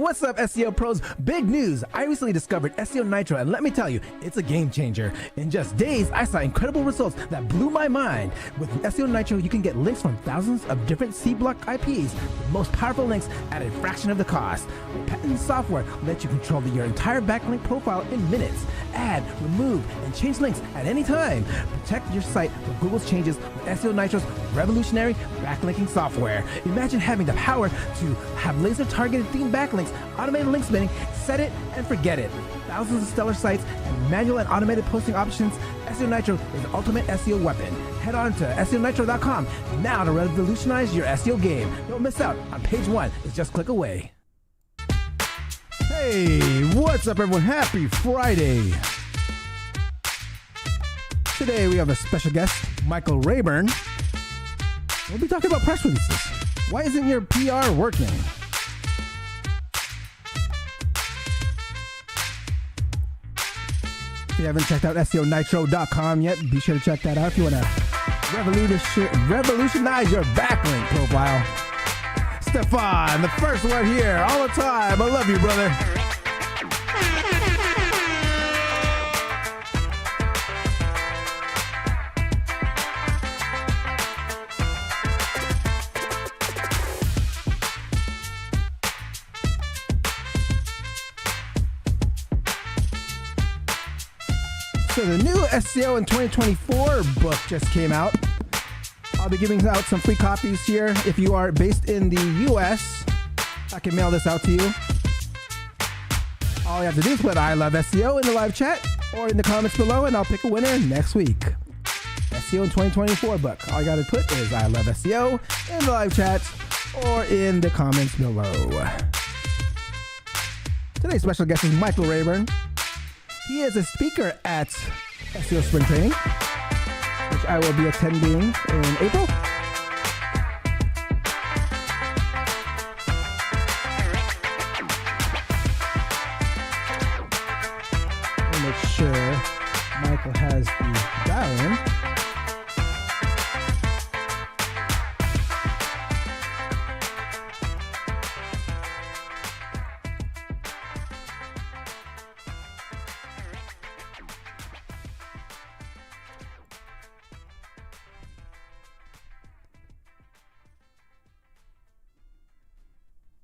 what's up, SEO pros? Big news! I recently discovered SEO Nitro, and let me tell you, it's a game changer. In just days, I saw incredible results that blew my mind. With SEO Nitro, you can get links from thousands of different C-block IPs, the most powerful links at a fraction of the cost. Patent software lets you control your entire backlink profile in minutes. Add, remove, and change links at any time. Protect your site from Google's changes with SEO Nitro's revolutionary backlinking software. Imagine having the power to have laser-targeted themed backlinks, automated link spinning, set it and forget it. Thousands of stellar sites and manual and automated posting options. SEO Nitro is the ultimate SEO weapon. Head on to SEONitro.com now to revolutionize your SEO game. Don't miss out on page 1. It's just click away. Hey, what's up everyone? Happy Friday. Today we have a special guest, Michael Raburn. We'll be talking about press releases. Why isn't your PR working? If you haven't checked out SEONitro.com yet, be sure to check that out if you want to revolutionize your backlink profile. Stefan, the first one here, all the time. I love you, brother. So the new SEO in 2024 book just came out. I'll be giving out some free copies here. If you are based in the US, I can mail this out to you. All you have to do is put I love SEO in the live chat or in the comments below, and I'll pick a winner next week. SEO in 2024 book. All you got to put is I love SEO in the live chat or in the comments below. Today's special guest is Michael Raburn. He is a speaker at SEO Spring Training, which I will be attending in April. Let me make sure Michael has the dial-in.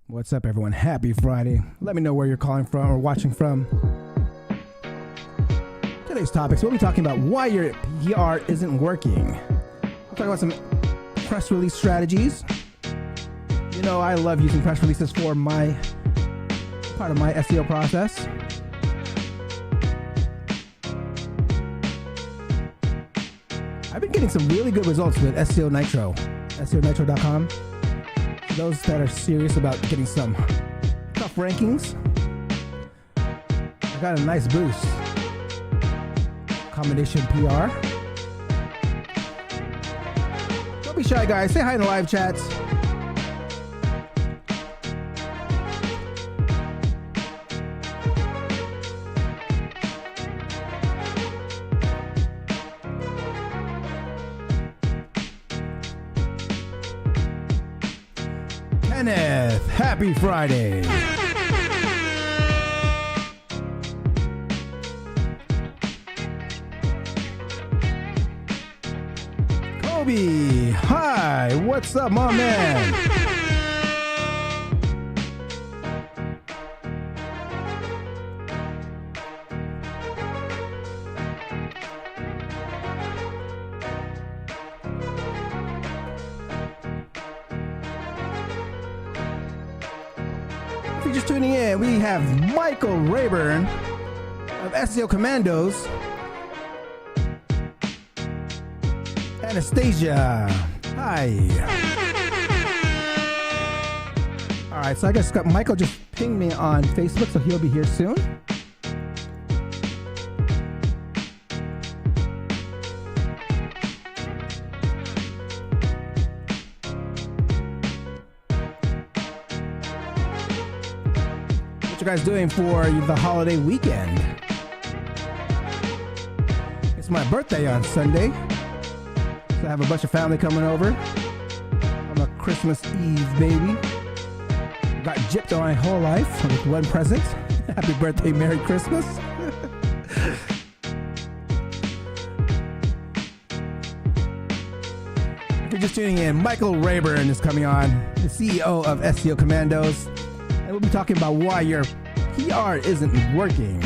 What's up, everyone? Happy Friday. Let me know where you're calling from or watching from. Today's topics, we'll be talking about why your PR isn't working. We'll talk about some press release strategies. You know, I love using press releases for my part of my SEO process. I've been getting some really good results with SEO Nitro, SEONitro.com. Those that are serious about getting some tough rankings, I got a nice boost. Combination PR. Don't be shy, guys. Say hi in the live chats. Kenneth, happy Friday. Kobe, hi, what's up, my man? If you're just tuning in, we have Michael Raburn of SEO Commandos. Anastasia, hi. All right, so I guess Michael just pinged me on Facebook, so he'll be here soon. What you guys doing for the holiday weekend? It's my birthday on Sunday. I have a bunch of family coming over. I'm a Christmas Eve baby. Got gypped my whole life with one present. Happy birthday, Merry Christmas. If you're just tuning in, Michael Raburn is coming on, the CEO of SEO Commandos, and we'll be talking about why your PR isn't working.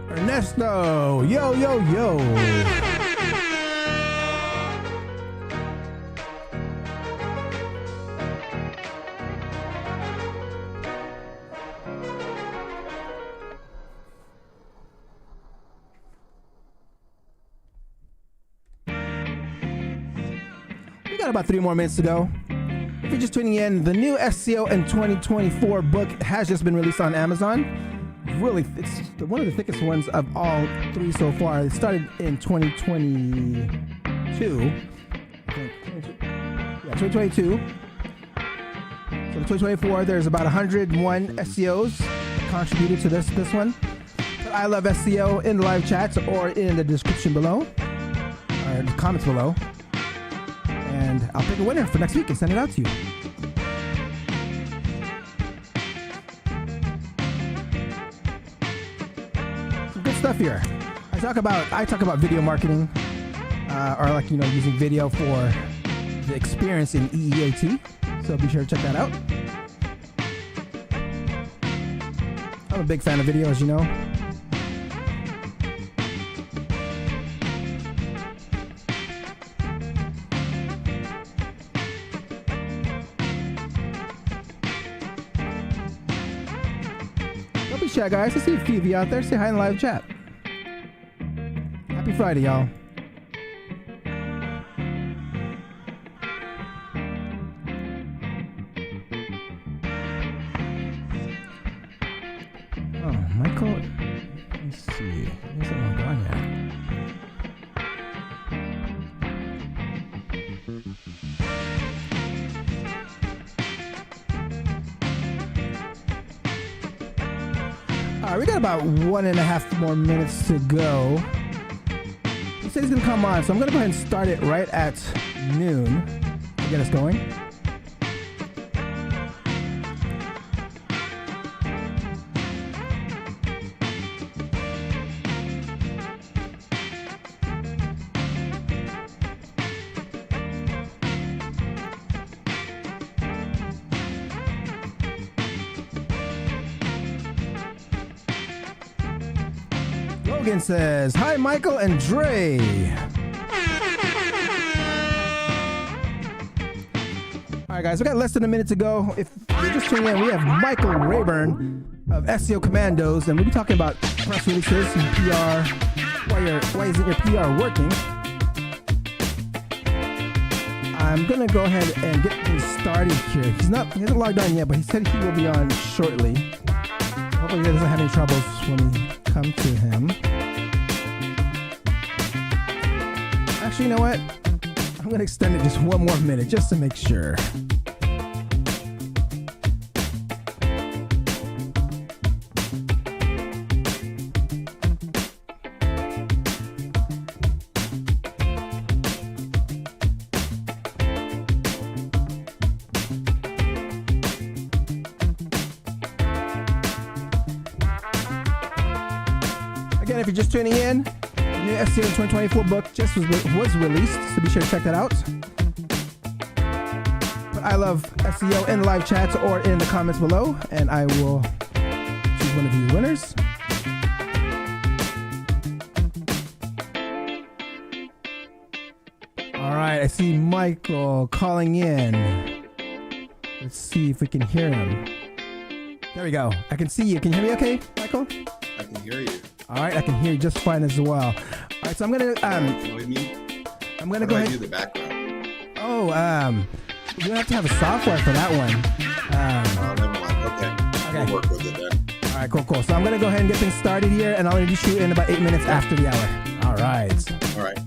Ernesto, yo. We got about 3 more minutes to go. If you're just tuning in, the new SEO in 2024 book has just been released on Amazon. Really, it's one of the thickest ones of all 3 so far. It started in 2022. Yeah, 2022. So in 2024, there's about 101 SEOs that contributed to this one. But I love SEO in the live chats or in the description below, or in the comments below. And I'll pick a winner for next week and send it out to you. Stuff here. I talk about video marketing, or using video for the experience in EEAT. So be sure to check that out. I'm a big fan of video, as you know. Don't be shy, guys. I see a few of you out there. Say hi in the live chat. Happy Friday, y'all. Oh, Michael. Let's see. Where's that one gone yet? All right, we got about 1.5 more minutes to go. He said he's going to come on, so I'm going to go ahead and start it right at noon to get us going. Logan says, hi, Michael and Dre. All right, guys, we got less than a minute to go. If you're just tuning in, we have Michael Raburn of SEO Commandos, and we'll be talking about press releases and PR. Why isn't your PR working? I'm gonna go ahead and get things started here. He hasn't logged on yet, but he said he will be on shortly. Hopefully he doesn't have any troubles when we come to him. Actually, you know what? I'm gonna extend it just 1 more minute just to make sure. Again, if you're just tuning in, the new SEO 2024 book just was released, so be sure to check that out. But I love SEO in live chats or in the comments below, and I will choose one of you winners. All right, I see Michael calling in. Let's see if we can hear him. There we go. I can see you. Can you hear me okay, Michael? I can hear you. All right, I can hear you just fine as well. All right, so I'm gonna I'm gonna go ahead. Do the background. Oh, you don't have to have a software for that one. Never mind. Okay. We'll work with it then. All right, cool. So I'm gonna go ahead and get things started here, and I'll introduce you in about 8 minutes after the hour. All right. All right.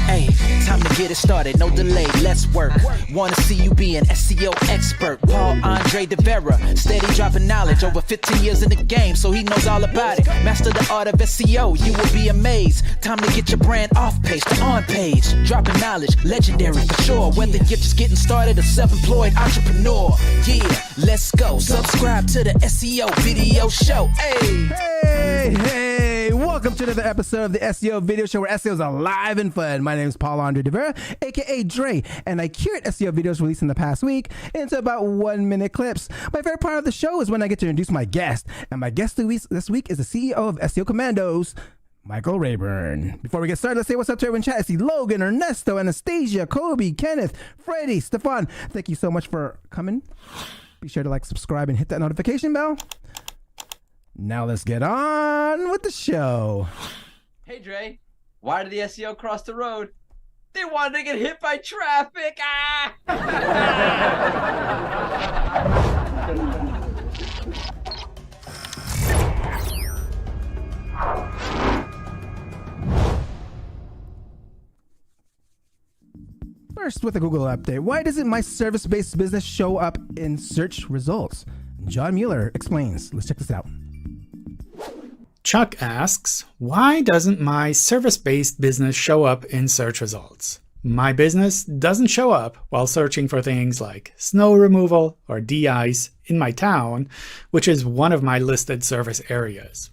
Hey, time to get it started, no delay, let's work. Wanna see you be an SEO expert. Paul Andre De Vera, steady dropping knowledge. Over 15 years in the game, so he knows all about it. Master the art of SEO, you will be amazed. Time to get your brand off page to on page. Dropping knowledge, legendary for sure. Whether you're just getting started or self-employed entrepreneur. Yeah, let's go. Subscribe to the SEO video show. Hey, welcome to another episode of the SEO video show where SEO is alive and fun. My name is Paul Andre De Vera, aka Dre, and I curate SEO videos released in the past week into about 1 minute clips. My favorite part of the show is when I get to introduce my guest, and my guest this week is the CEO of SEO Commandos, Michael Raburn. Before we get started, let's say what's up to everyone in chat. I see Logan, Ernesto, Anastasia, Kobe, Kenneth, Freddie, Stefan. Thank you so much for coming. Be sure to like, subscribe, and hit that notification bell. Now let's get on with the show. Hey Dre, why did the SEO cross the road? They wanted to get hit by traffic. First, with a Google update, why doesn't my service-based business show up in search results? John Muller explains. Let's check this out. Chuck asks, why doesn't my service-based business show up in search results? My business doesn't show up while searching for things like snow removal or de-ice in my town, which is one of my listed service areas.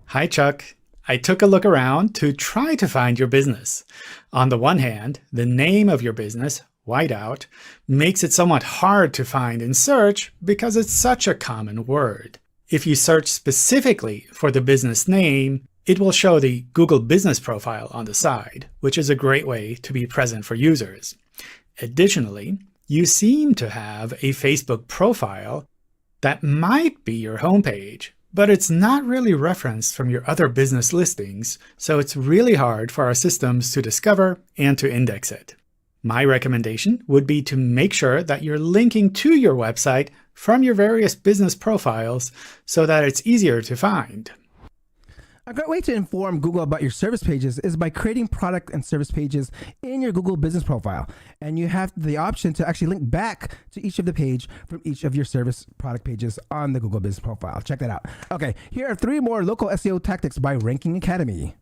Hi Chuck, I took a look around to try to find your business. On the one hand, the name of your business, Whiteout, makes it somewhat hard to find in search because it's such a common word. If you search specifically for the business name, it will show the Google Business Profile on the side, which is a great way to be present for users. Additionally, you seem to have a Facebook profile that might be your homepage, but it's not really referenced from your other business listings, so it's really hard for our systems to discover and to index it. My recommendation would be to make sure that you're linking to your website from your various business profiles so that it's easier to find. A great way to inform Google about your service pages is by creating product and service pages in your Google Business Profile. And you have the option to actually link back to each of the page from each of your service product pages on the Google Business Profile. Check that out. Okay, here are 3 more local SEO tactics by Ranking Academy.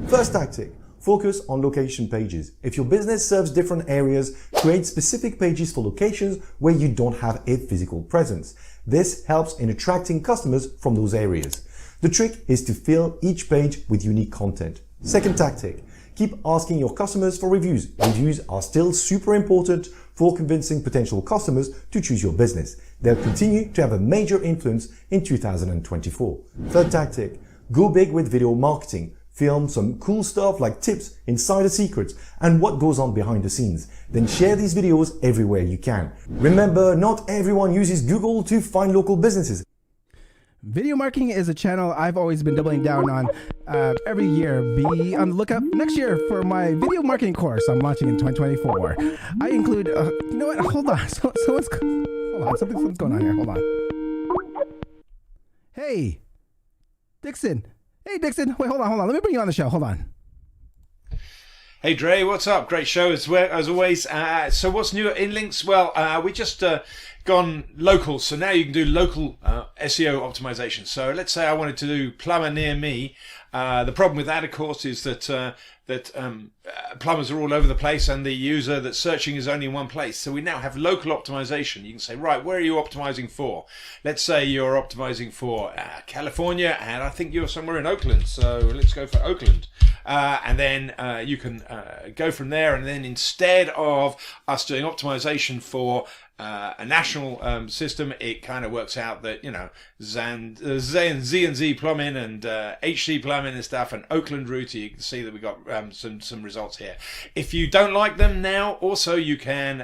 First tactic. Focus on location pages. If your business serves different areas, create specific pages for locations where you don't have a physical presence. This helps in attracting customers from those areas. The trick is to fill each page with unique content. Second tactic. Keep asking your customers for reviews. Reviews are still super important for convincing potential customers to choose your business. They'll continue to have a major influence in 2024. Third tactic. Go big with video marketing. Film some cool stuff like tips, insider secrets, and what goes on behind the scenes. Then share these videos everywhere you can. Remember, not everyone uses Google to find local businesses. Video marketing is a channel I've always been doubling down on every year. Be on the lookout next year for my video marketing course I'm launching in 2024. I include, you know what? Hold on. Something's going on here. Hold on. Hey, Dixon. Hey, Dixon. Wait, hold on. Let me bring you on the show. Hold on. Hey, Dre. What's up? Great show as always. So what's new at InLinks? Well, we just gone local. So now you can do local SEO optimization. So let's say I wanted to do plumber near me. The problem with that, of course, is that plumbers are all over the place and the user that's searching is only in one place. So we now have local optimization. You can say, right, where are you optimizing for? Let's say you're optimizing for California, and I think you're somewhere in Oakland. So let's go for Oakland. And then you can go from there. And then instead of us doing optimization for a national system, it kind of works out that, you know, Z&Z plumbing and HC plumbing and stuff, and Oakland router, you can see that we got some results here. If you don't like them now, also you can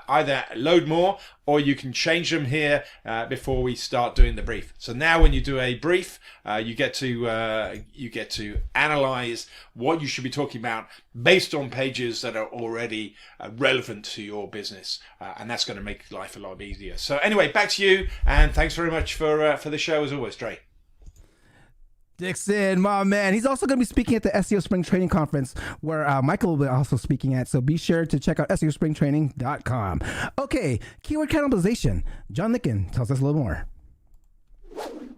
either load more or you can change them here before we start doing the brief. So now when you do a brief, you get to analyze what you should be talking about based on pages that are already relevant to your business, and that's going to make life a lot easier. So anyway, back to you, and thanks very much for the show as always, Dre. Dixon, my man. He's also going to be speaking at the SEO Spring Training Conference where Michael will be also speaking at. So be sure to check out SEOspringtraining.com. Okay, keyword cannibalization. John Lincoln tells us a little more.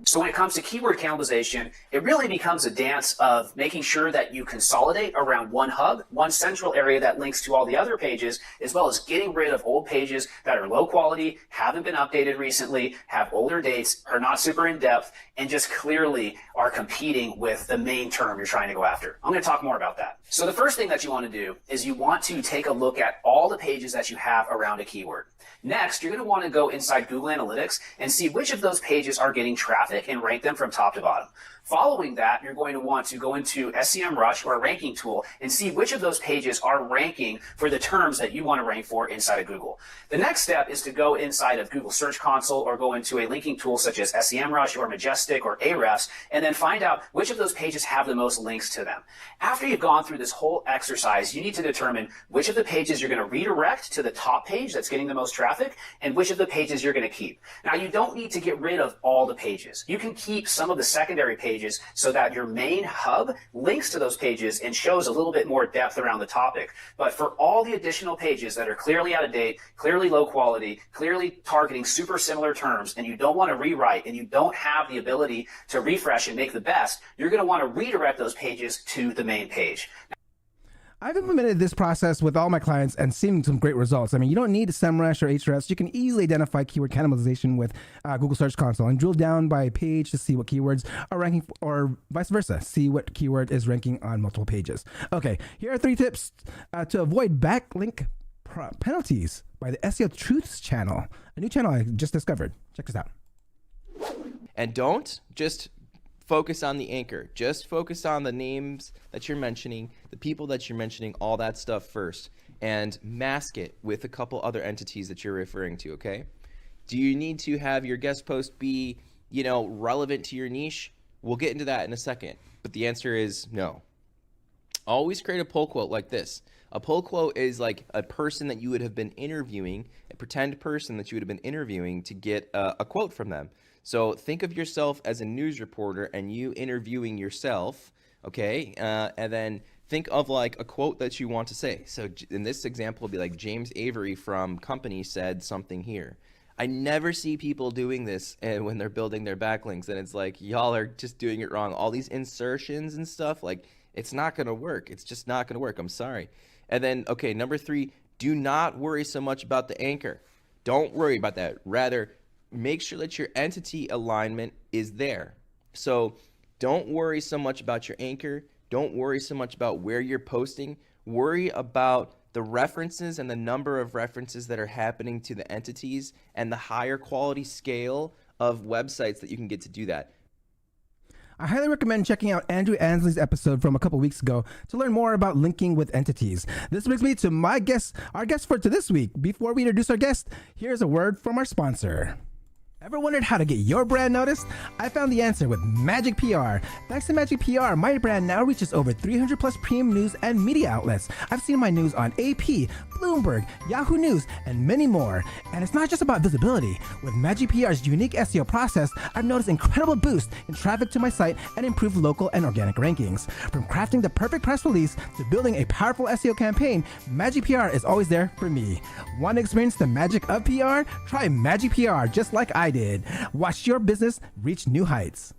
So when it comes to keyword cannibalization, it really becomes a dance of making sure that you consolidate around one hub, one central area that links to all the other pages, as well as getting rid of old pages that are low quality, haven't been updated recently, have older dates, are not super in depth, and just clearly are competing with the main term you're trying to go after. I'm going to talk more about that. So the first thing that you want to do is you want to take a look at all the pages that you have around a keyword. Next, you're going to want to go inside Google Analytics and see which of those pages are getting traffic and rank them from top to bottom. Following that, you're going to want to go into SEMrush or a ranking tool and see which of those pages are ranking for the terms that you want to rank for inside of Google. The next step is to go inside of Google Search Console or go into a linking tool such as SEMrush or Majestic or Arefs and then find out which of those pages have the most links to them. After you've gone through this whole exercise, you need to determine which of the pages you're going to redirect to the top page that's getting the most traffic and which of the pages you're going to keep. Now, you don't need to get rid of all the pages. You can keep some of the secondary pages so that your main hub links to those pages and shows a little bit more depth around the topic. But for all the additional pages that are clearly out of date, clearly low quality, clearly targeting super similar terms, and you don't want to rewrite and you don't have the ability to refresh and make the best, you're going to want to redirect those pages to the main page. I've implemented this process with all my clients and seen some great results. I mean, you don't need SEMrush or Ahrefs. You can easily identify keyword cannibalization with Google Search Console and drill down by page to see what keywords are ranking, or vice versa, see what keyword is ranking on multiple pages. Okay, here are 3 tips to avoid backlink penalties by the SEO Truths channel, a new channel I just discovered. Check this out. And don't just focus on the anchor. Just focus on the names that you're mentioning, the people that you're mentioning, all that stuff first, and mask it with a couple other entities that you're referring to, okay? Do you need to have your guest post be, relevant to your niche? We'll get into that in a second, but the answer is no. Always create a pull quote like this. A pull quote is like a person that you would have been interviewing, a pretend person that you would have been interviewing to get a quote from them. So think of yourself as a news reporter and you interviewing yourself, okay? And then think of like a quote that you want to say. So in this example, it'll be like James Avery from Company said something here. I never see people doing this when they're building their backlinks, and it's like, y'all are just doing it wrong. All these insertions and stuff, like, it's not going to work. It's just not going to work. I'm sorry. And then, okay, number 3, do not worry so much about the anchor. Don't worry about that. Rather, make sure that your entity alignment is there. So don't worry so much about your anchor. Don't worry so much about where you're posting. Worry about the references and the number of references that are happening to the entities and the higher quality scale of websites that you can get to do that. I highly recommend checking out Andrew Ansley's episode from a couple weeks ago to learn more about linking with entities. This brings me to our guest for this week. Before we introduce our guest, here's a word from our sponsor. Ever wondered how to get your brand noticed? I found the answer with Magic PR. Thanks to Magic PR, my brand now reaches over 300 plus premium news and media outlets. I've seen my news on AP, Bloomberg, Yahoo News, and many more. And it's not just about visibility. With Magic PR's unique SEO process, I've noticed incredible boost in traffic to my site and improved local and organic rankings. From crafting the perfect press release to building a powerful SEO campaign, Magic PR is always there for me. Want to experience the magic of PR? Try Magic PR just like I did. Watch your business reach new heights.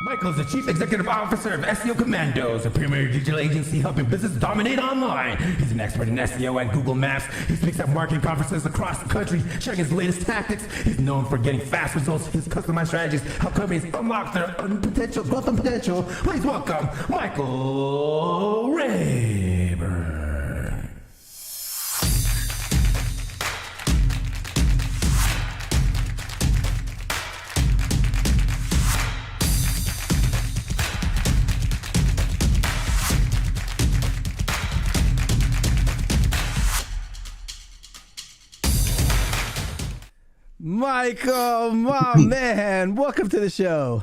Michael's the Chief Executive Officer of SEO Commandos, a premier digital agency helping business dominate online. He's an expert in SEO and Google Maps. He speaks at marketing conferences across the country, sharing his latest tactics. He's known for getting fast results. His customized strategies help companies unlock their potential, growth and potential. Please welcome Michael Raburn. Michael, my man, welcome to the show.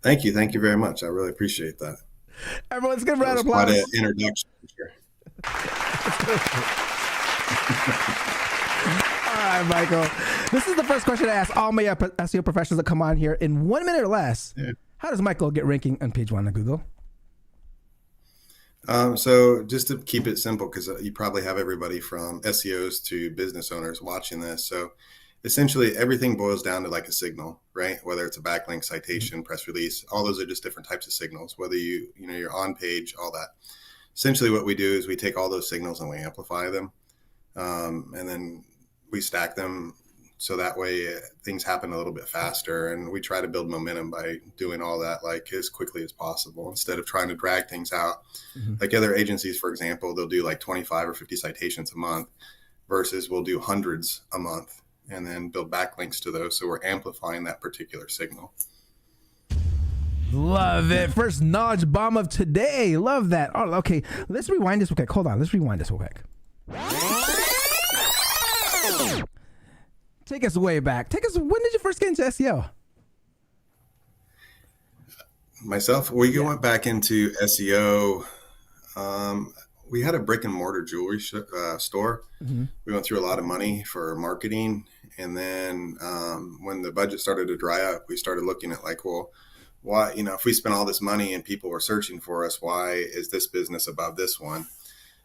Thank you. Thank you very much. I really appreciate that. Everyone's going to round of applause. Quite an introduction here. All time, Michael. This is the first question I ask all my SEO professionals that come on here in 1 minute or less. Yeah. How does Michael get ranking on page 1 of Google? So just to keep it simple, because you probably have everybody from SEOs to business owners watching this. So essentially everything boils down to like a signal, right? Whether it's a backlink, citation, press release, all those are just different types of signals, whether you're on page, all that. Essentially what we do is we take all those signals and we amplify them. And then we stack them so that way things happen a little bit faster. And we try to build momentum by doing all that like as quickly as possible instead of trying to drag things out. Like other agencies, for example, they'll do like 25 or 50 citations a month versus we'll do hundreds a month and then build backlinks to those. So we're amplifying that particular signal. Love it. First knowledge bomb of today. Love that. Oh, okay. Let's rewind this real quick. Hold on. Let's rewind this real quick. Take us way back. When did you first get into SEO? Myself, we went back into SEO. We had a brick and mortar jewelry store. We went through a lot of money for marketing. And then when the budget started to dry up, we started looking at like, well, why, if we spent all this money and people were searching for us, why is this business above this one?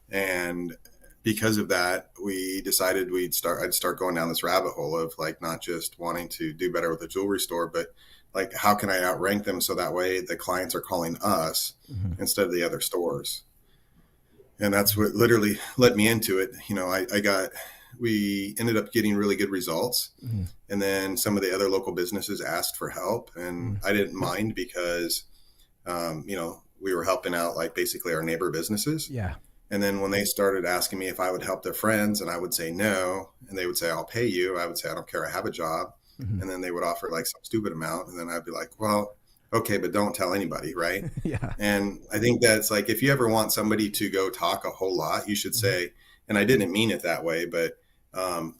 And because of that, we decided I'd start going down this rabbit hole of like, not just wanting to do better with the jewelry store, but like, how can I outrank them? So that way the clients are calling us instead of the other stores. And that's what literally led me into it. We ended up getting really good results. And then some of the other local businesses asked for help and I didn't mind because, we were helping out like basically our neighbor businesses. Yeah. And then when they started asking me if I would help their friends and I would say no, and they would say, I'll pay you. I would say, I don't care. I have a job. And then they would offer like some stupid amount. And then I'd be like, well, okay, but don't tell anybody. Right. Yeah. And I think that's like, if you ever want somebody to go talk a whole lot, you should say, and I didn't mean it that way, but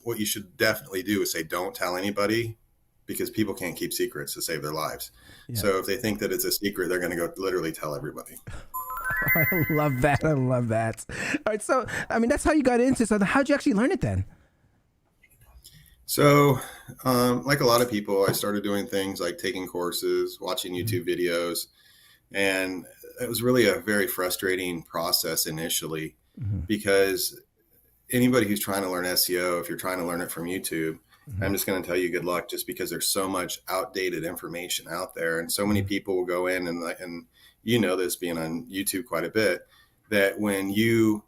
what you should definitely do is say, don't tell anybody because people can't keep secrets to save their lives. Yeah. So if they think that it's a secret, they're going to go literally tell everybody. I love that. I love that. All right. So, that's how you got into it. So how'd you actually learn it then? So, like a lot of people, I started doing things like taking courses, watching YouTube videos, and it was really a very frustrating process initially because anybody who's trying to learn SEO, if you're trying to learn it from YouTube, I'm just going to tell you good luck just because there's so much outdated information out there. And so many people will go in and this being on YouTube quite a bit, that when you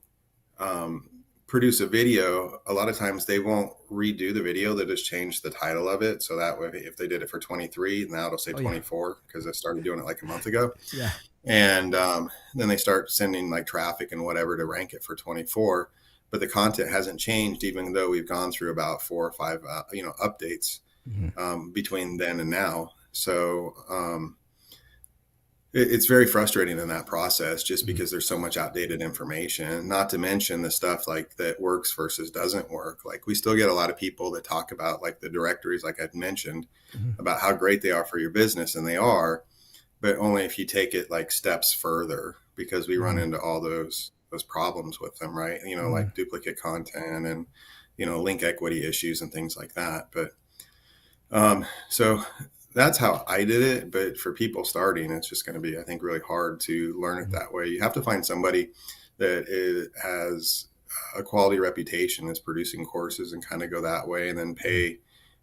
produce a video, a lot of times they won't redo the video. They just change the title of it. So that way, if they did it for 23, now it'll say 24 because I started doing it like a month ago. Yeah. And then they start sending like traffic and whatever to rank it for 24. But the content hasn't changed, even though we've gone through about 4 or 5, updates between then and now. So it's very frustrating in that process just because there's so much outdated information, not to mention the stuff like that works versus doesn't work. Like we still get a lot of people that talk about like the directories, like I'd mentioned, about how great they are for your business, and they are, but only if you take it like steps further, because we run into all those problems with them, right? Like duplicate content and, link equity issues and things like that. But so that's how I did it. But for people starting, it's just going to be, I think, really hard to learn it that way. You have to find somebody that has a quality reputation, is producing courses, and kind of go that way, and then pay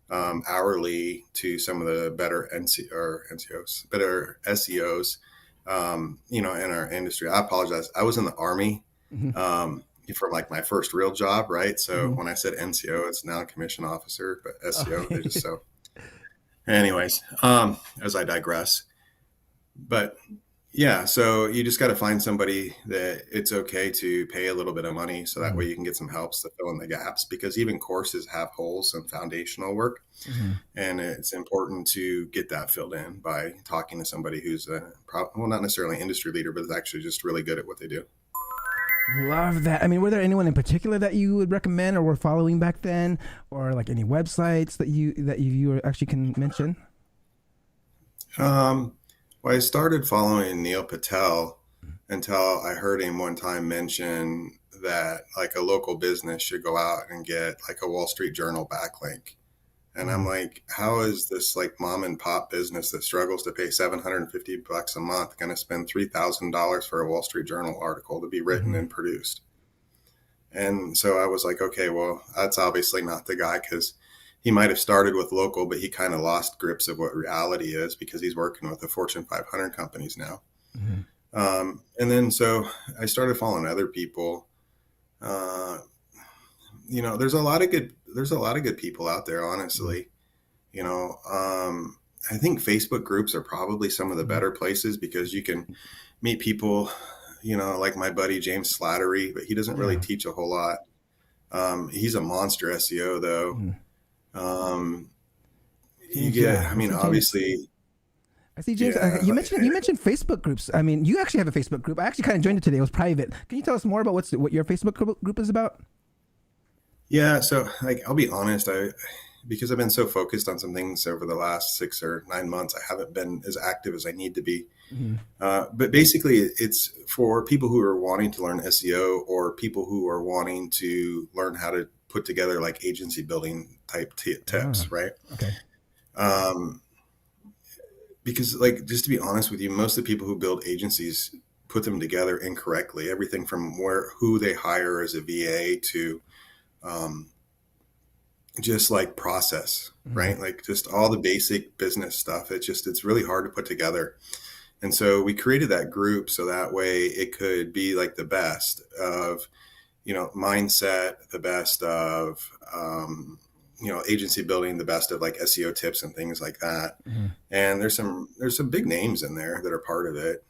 hourly to some of the better better SEOs, in our industry. I apologize. I was in the Army for like my first real job, right? So when I said NCO, it's now commission officer, but SEO, they just so. Anyways, as I digress, but yeah, so you just got to find somebody that it's okay to pay a little bit of money, so that way you can get some helps to fill in the gaps, because even courses have holes and foundational work, and it's important to get that filled in by talking to somebody who's not necessarily an industry leader, but is actually just really good at what they do. Love that. Were there anyone in particular that you would recommend or were following back then, or like any websites that you actually can mention? Well, I started following Neil Patel until I heard him one time mention that like a local business should go out and get like a Wall Street Journal backlink. And I'm like, how is this like mom and pop business that struggles to pay $750 a month going to spend $3,000 for a Wall Street Journal article to be written and produced? And so I was like, okay, well, that's obviously not the guy, because he might have started with local, but he kind of lost grips of what reality is because he's working with the Fortune 500 companies now. And then so I started following other people. You know, there's a lot of good people out there, honestly. You know, I think Facebook groups are probably some of the better places because you can meet people, you know, like my buddy James Slattery, but he doesn't really teach a whole lot. He's a monster SEO though. I mean, obviously. I see, James. You mentioned Facebook groups. I mean, you actually have a Facebook group. I actually kind of joined it today. It was private. Can you tell us more about what your Facebook group is about? Yeah, so like I'll be honest, because I've been so focused on some things over the last 6 or 9 months, I haven't been as active as I need to be. But basically, it's for people who are wanting to learn SEO or people who are wanting to learn how to put together like agency building type tips, right? Okay. Because like, just to be honest with you, most of the people who build agencies put them together incorrectly. Everything from who they hire as a VA to just like process, right? Like just all the basic business stuff. It's really hard to put together. And so we created that group so that way it could be like the best of, you know, mindset, the best of, you know, agency building, the best of like SEO tips and things like that. And there's some big names in there that are part of it.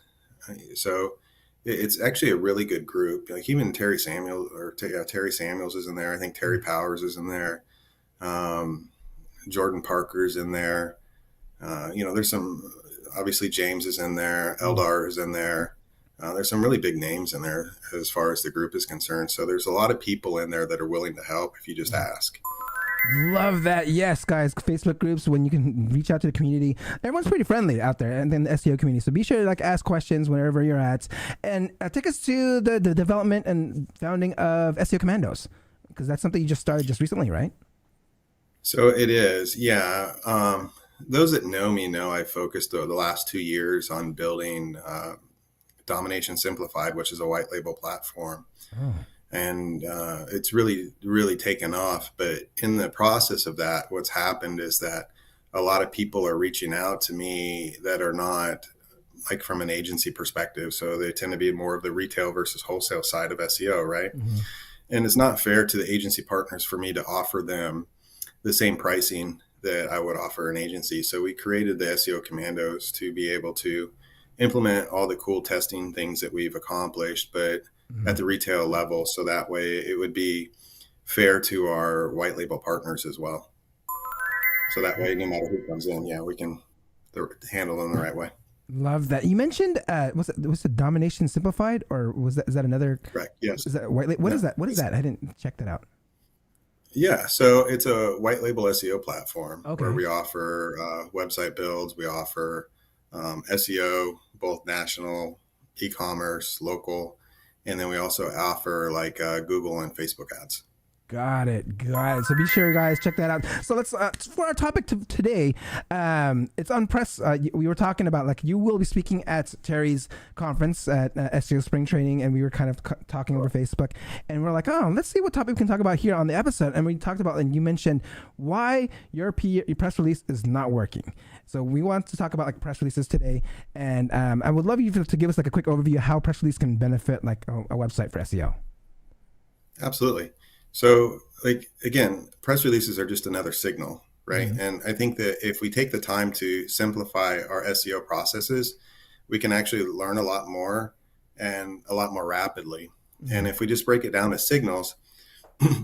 So it's actually a really good group. Like even Terry Samuels is in there. I think Terry Powers is in there. Jordan Parker's in there. You know, there's some, obviously James is in there. Eldar is in there. There's some really big names in there as far as the group is concerned. So there's a lot of people in there that are willing to help if you just ask. Love that. Yes, guys, Facebook groups, when you can reach out to the community. Everyone's pretty friendly out there and then the SEO community. So be sure to like ask questions wherever you're at. And take us to the development and founding of SEO Commandos, because that's something you just started just recently, right? So it is. Yeah. Those that know me know I focused the last 2 years on building Domination Simplified, which is a white label platform. And it's really, really taken off. But in the process of that, what's happened is that a lot of people are reaching out to me that are not like from an agency perspective. So they tend to be more of the retail versus wholesale side of SEO, right? And it's not fair to the agency partners for me to offer them the same pricing that I would offer an agency. So we created the SEO Commandos to be able to implement all the cool testing things that we've accomplished, but at the retail level. So that way it would be fair to our white label partners as well. So that way, no matter who comes in, we can handle them the right way. Love that. You mentioned, was it Domination Simplified, or is that another? Correct. Yes. Is that white label? What is that? What is that? I didn't check that out. Yeah. So it's a white label SEO platform where we offer website builds. We offer SEO, both national, e-commerce, local. And then we also offer like Google and Facebook ads. Got it. So be sure, guys, check that out. So let's for our topic today. It's on press. We were talking about, like, you will be speaking at Terry's conference at SEO Spring Training, and we were kind of talking over Facebook, and we're like, oh, let's see what topic we can talk about here on the episode. And we talked about, and you mentioned why your press release is not working. So we want to talk about like press releases today, and I would love you to give us like a quick overview of how press release can benefit like a website for SEO. Absolutely. So, like, again, press releases are just another signal, right? And I think that if we take the time to simplify our SEO processes, we can actually learn a lot more and a lot more rapidly. And if we just break it down to signals,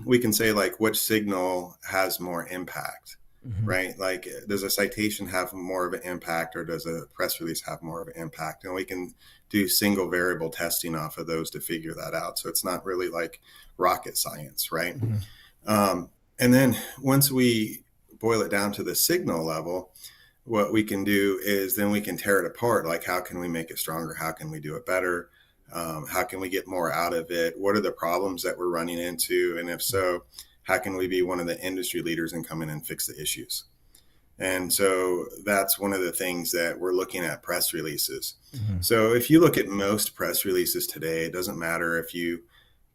we can say like which signal has more impact, right? Like, does a citation have more of an impact, or does a press release have more of an impact? And we can do single variable testing off of those to figure that out. So it's not really like rocket science, right? And then once we boil it down to the signal level, what we can do is then we can tear it apart. Like, how can we make it stronger? How can we do it better? How can we get more out of it? What are the problems that we're running into? And if so, how can we be one of the industry leaders and come in and fix the issues? And so that's one of the things that we're looking at press releases. So if you look at most press releases today, it doesn't matter if you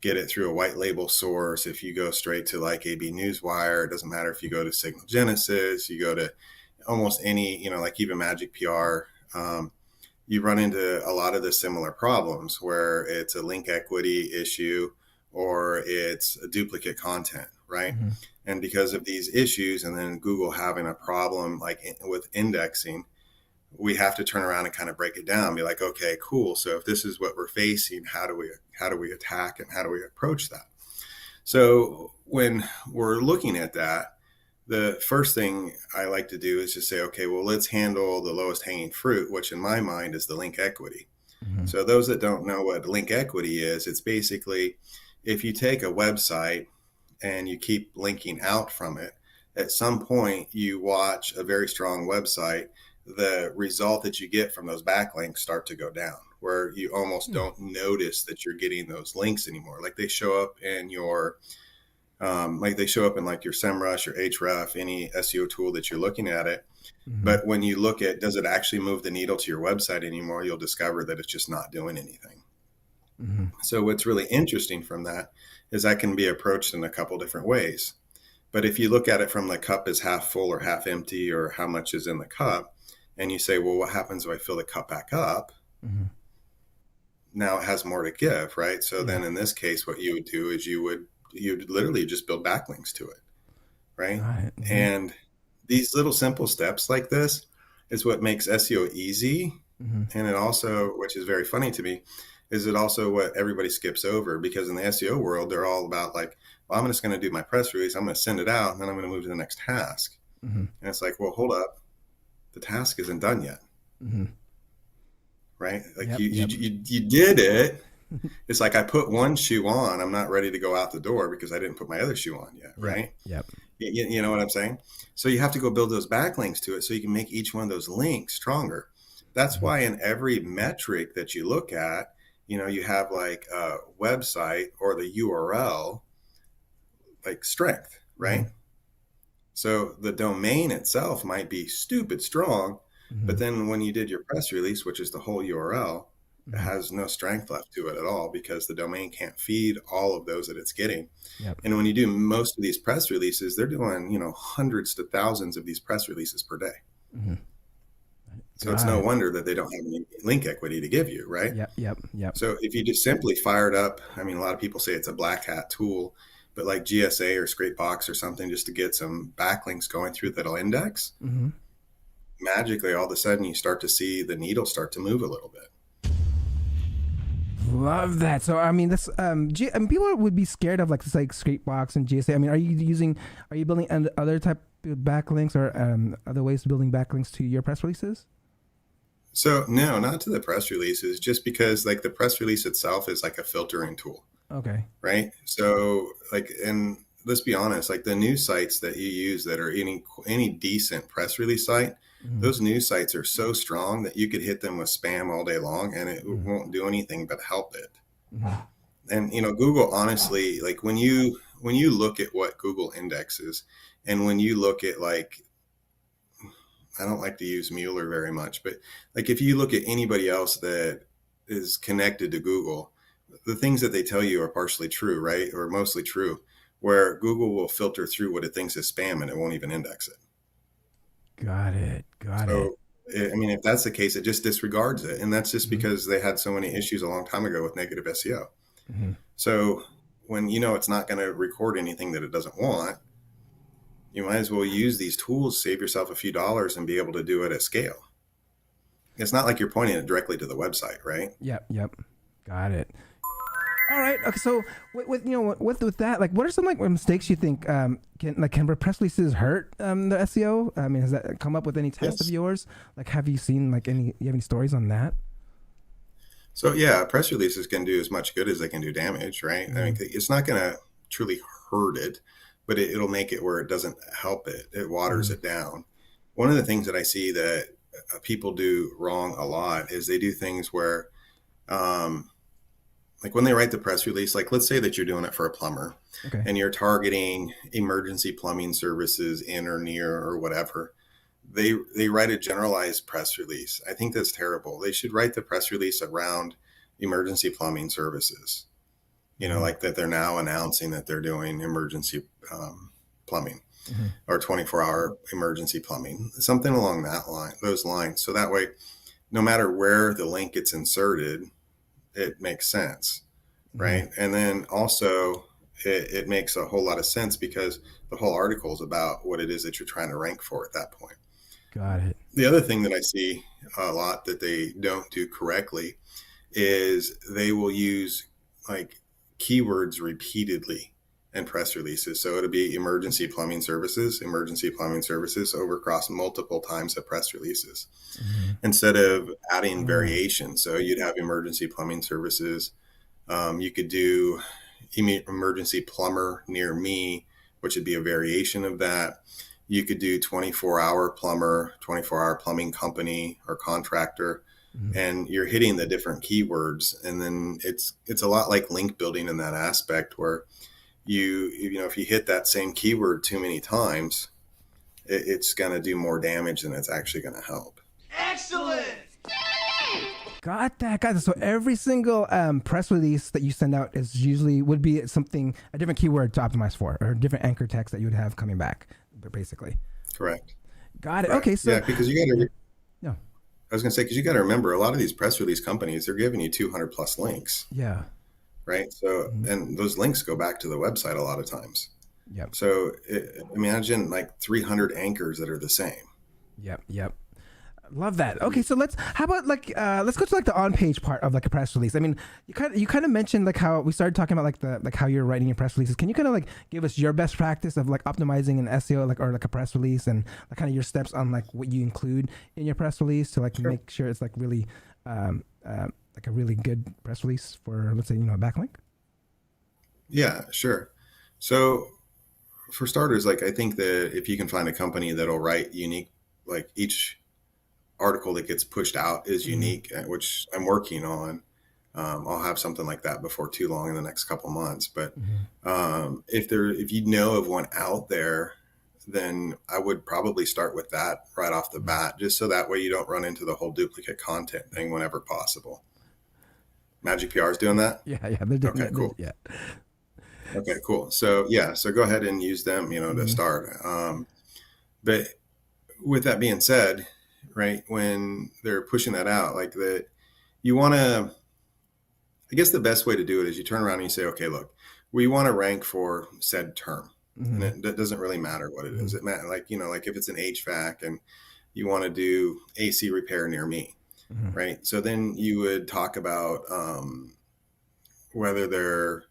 get it through a white label source, if you go straight to like AB Newswire, it doesn't matter if you go to Signal Genesis, you go to almost any, like even Magic PR, you run into a lot of the similar problems where it's a link equity issue or it's a duplicate content, right? And because of these issues, and then Google having a problem like with indexing, we have to turn around and kind of break it down, be like, okay, cool. So if this is what we're facing, how do we attack and how do we approach that? So when we're looking at that, the first thing I like to do is just say, okay, well, let's handle the lowest hanging fruit, which in my mind is the link equity. So those that don't know what link equity is, it's basically if you take a website and you keep linking out from it, at some point you watch a very strong website, the result that you get from those backlinks start to go down, where you almost don't notice that you're getting those links anymore. Like they show up in your like your SEMrush or Ahref, any SEO tool that you're looking at it. But when you look at, does it actually move the needle to your website anymore? You'll discover that it's just not doing anything. So what's really interesting from that is that can be approached in a couple different ways. But if you look at it from the cup is half full or half empty, or how much is in the cup, and you say, well, what happens if I fill the cup back up? Now it has more to give, right? So then in this case, what you would do is you'd literally just build backlinks to it, right? And these little simple steps like this is what makes SEO easy. And it also, which is very funny to me, is it also what everybody skips over, because in the SEO world, they're all about like, well, I'm just going to do my press release, I'm going to send it out, and then I'm going to move to the next task. And it's like, well, hold up, the task isn't done yet, right? Like you did it. It's like I put one shoe on, I'm not ready to go out the door because I didn't put my other shoe on yet, right? You know what I'm saying? So you have to go build those backlinks to it so you can make each one of those links stronger. That's why in every metric that you look at, you have like a website or the URL, like strength, right? So the domain itself might be stupid strong, but then when you did your press release, which is the whole URL, it has no strength left to it at all, because the domain can't feed all of those that it's getting. And when you do most of these press releases, they're doing, hundreds to thousands of these press releases per day. So it's no wonder that they don't have any link equity to give you, right? So if you just simply fire it up, I mean, a lot of people say it's a black hat tool, but like GSA or Scrapebox or something, just to get some backlinks going through that'll index, magically, all of a sudden you start to see the needle start to move a little bit. Love that. So I mean, this people would be scared of like Scrapebox and GSA. I mean, are you building other type of backlinks or other ways of building backlinks to your press releases? So no, not to the press releases, just because like the press release itself is like a filtering tool. Okay. Right. So like, and let's be honest, like the news sites that you use that are any decent press release site, those news sites are so strong that you could hit them with spam all day long and it won't do anything but help it. And, Google, honestly, like when you look at what Google indexes, and when you look at like, I don't like to use Muller very much, but like if you look at anybody else that is connected to Google, the things that they tell you are partially true, right? Or mostly true, where Google will filter through what it thinks is spam and it won't even index it. Got it. I mean, if that's the case, it just disregards it. And that's just because they had so many issues a long time ago with negative SEO. So when it's not going to record anything that it doesn't want, you might as well use these tools, save yourself a few dollars and be able to do it at scale. It's not like you're pointing it directly to the website, right? Yep. Got it. All right. Okay. So with that, like, what are some like mistakes you think can press releases hurt the SEO? I mean, has that come up with any tests of yours? Like, have you seen like you have any stories on that? So yeah, press releases can do as much good as they can do damage, right? I mean, it's not going to truly hurt it, but it'll make it where it doesn't help it. It waters it down. One of the things that I see that people do wrong a lot is they do things where like when they write the press release, like let's say that you're doing it for a plumber, Okay. and you're targeting emergency plumbing services in or near or whatever. They write a generalized press release. I think that's terrible. They should write the press release around emergency plumbing services. Like that they're now announcing that they're doing emergency plumbing or 24-hour emergency plumbing, something along those lines. So that way, no matter where the link gets inserted, it makes sense, right? And then also it makes a whole lot of sense because the whole article is about what it is that you're trying to rank for at that point. Got it. The other thing that I see a lot that they don't do correctly is they will use like keywords repeatedly in press releases. So it'll be emergency plumbing services over across multiple times of press releases instead of adding variation. So you'd have emergency plumbing services. You could do emergency plumber near me, which would be a variation of that. You could do 24-hour plumber, 24-hour plumbing company or contractor, and you're hitting the different keywords. And then it's a lot like link building in that aspect where if you hit that same keyword too many times, it's going to do more damage than it's actually going to help. Excellent. Got that. So every single press release that you send out would be a different keyword to optimize for, or a different anchor text that you would have coming back, basically. Correct. Got it. Right. Okay. So yeah, because you got to. Yeah. I was going to say, because you got to remember, a lot of these press release companies, they're giving you 200 plus links. Yeah. Right. So, and those links go back to the website a lot of times. Yep. So imagine like 300 anchors that are the same. Yep. Love that. Okay, so let's go to like the on-page part of like a press release. I mean, you kind of mentioned like how we started talking about like how you're writing your press releases. Can you kind of like give us your best practice of like optimizing an SEO or like a press release, and like kind of your steps on like what you include in your press release to like make sure it's like really like a really good press release for, let's say, a backlink? Yeah, sure. So for starters, like I think that if you can find a company that'll write unique, like each article that gets pushed out is unique, which I'm working on. I'll have something like that before too long in the next couple months. But if you know of one out there, then I would probably start with that right off the bat, just so that way you don't run into the whole duplicate content thing whenever possible. Magic PR is doing that? Yeah, they're doing Okay, cool. Yeah. Okay, cool. So go ahead and use them, to start. But with that being said, right, when they're pushing that out, like that, you want to, I guess the best way to do it is you turn around and you say, okay, look, we want to rank for said term. And it doesn't really matter what it is. It matters, like if it's an HVAC and you want to do AC repair near me, right? So then you would talk about whether they're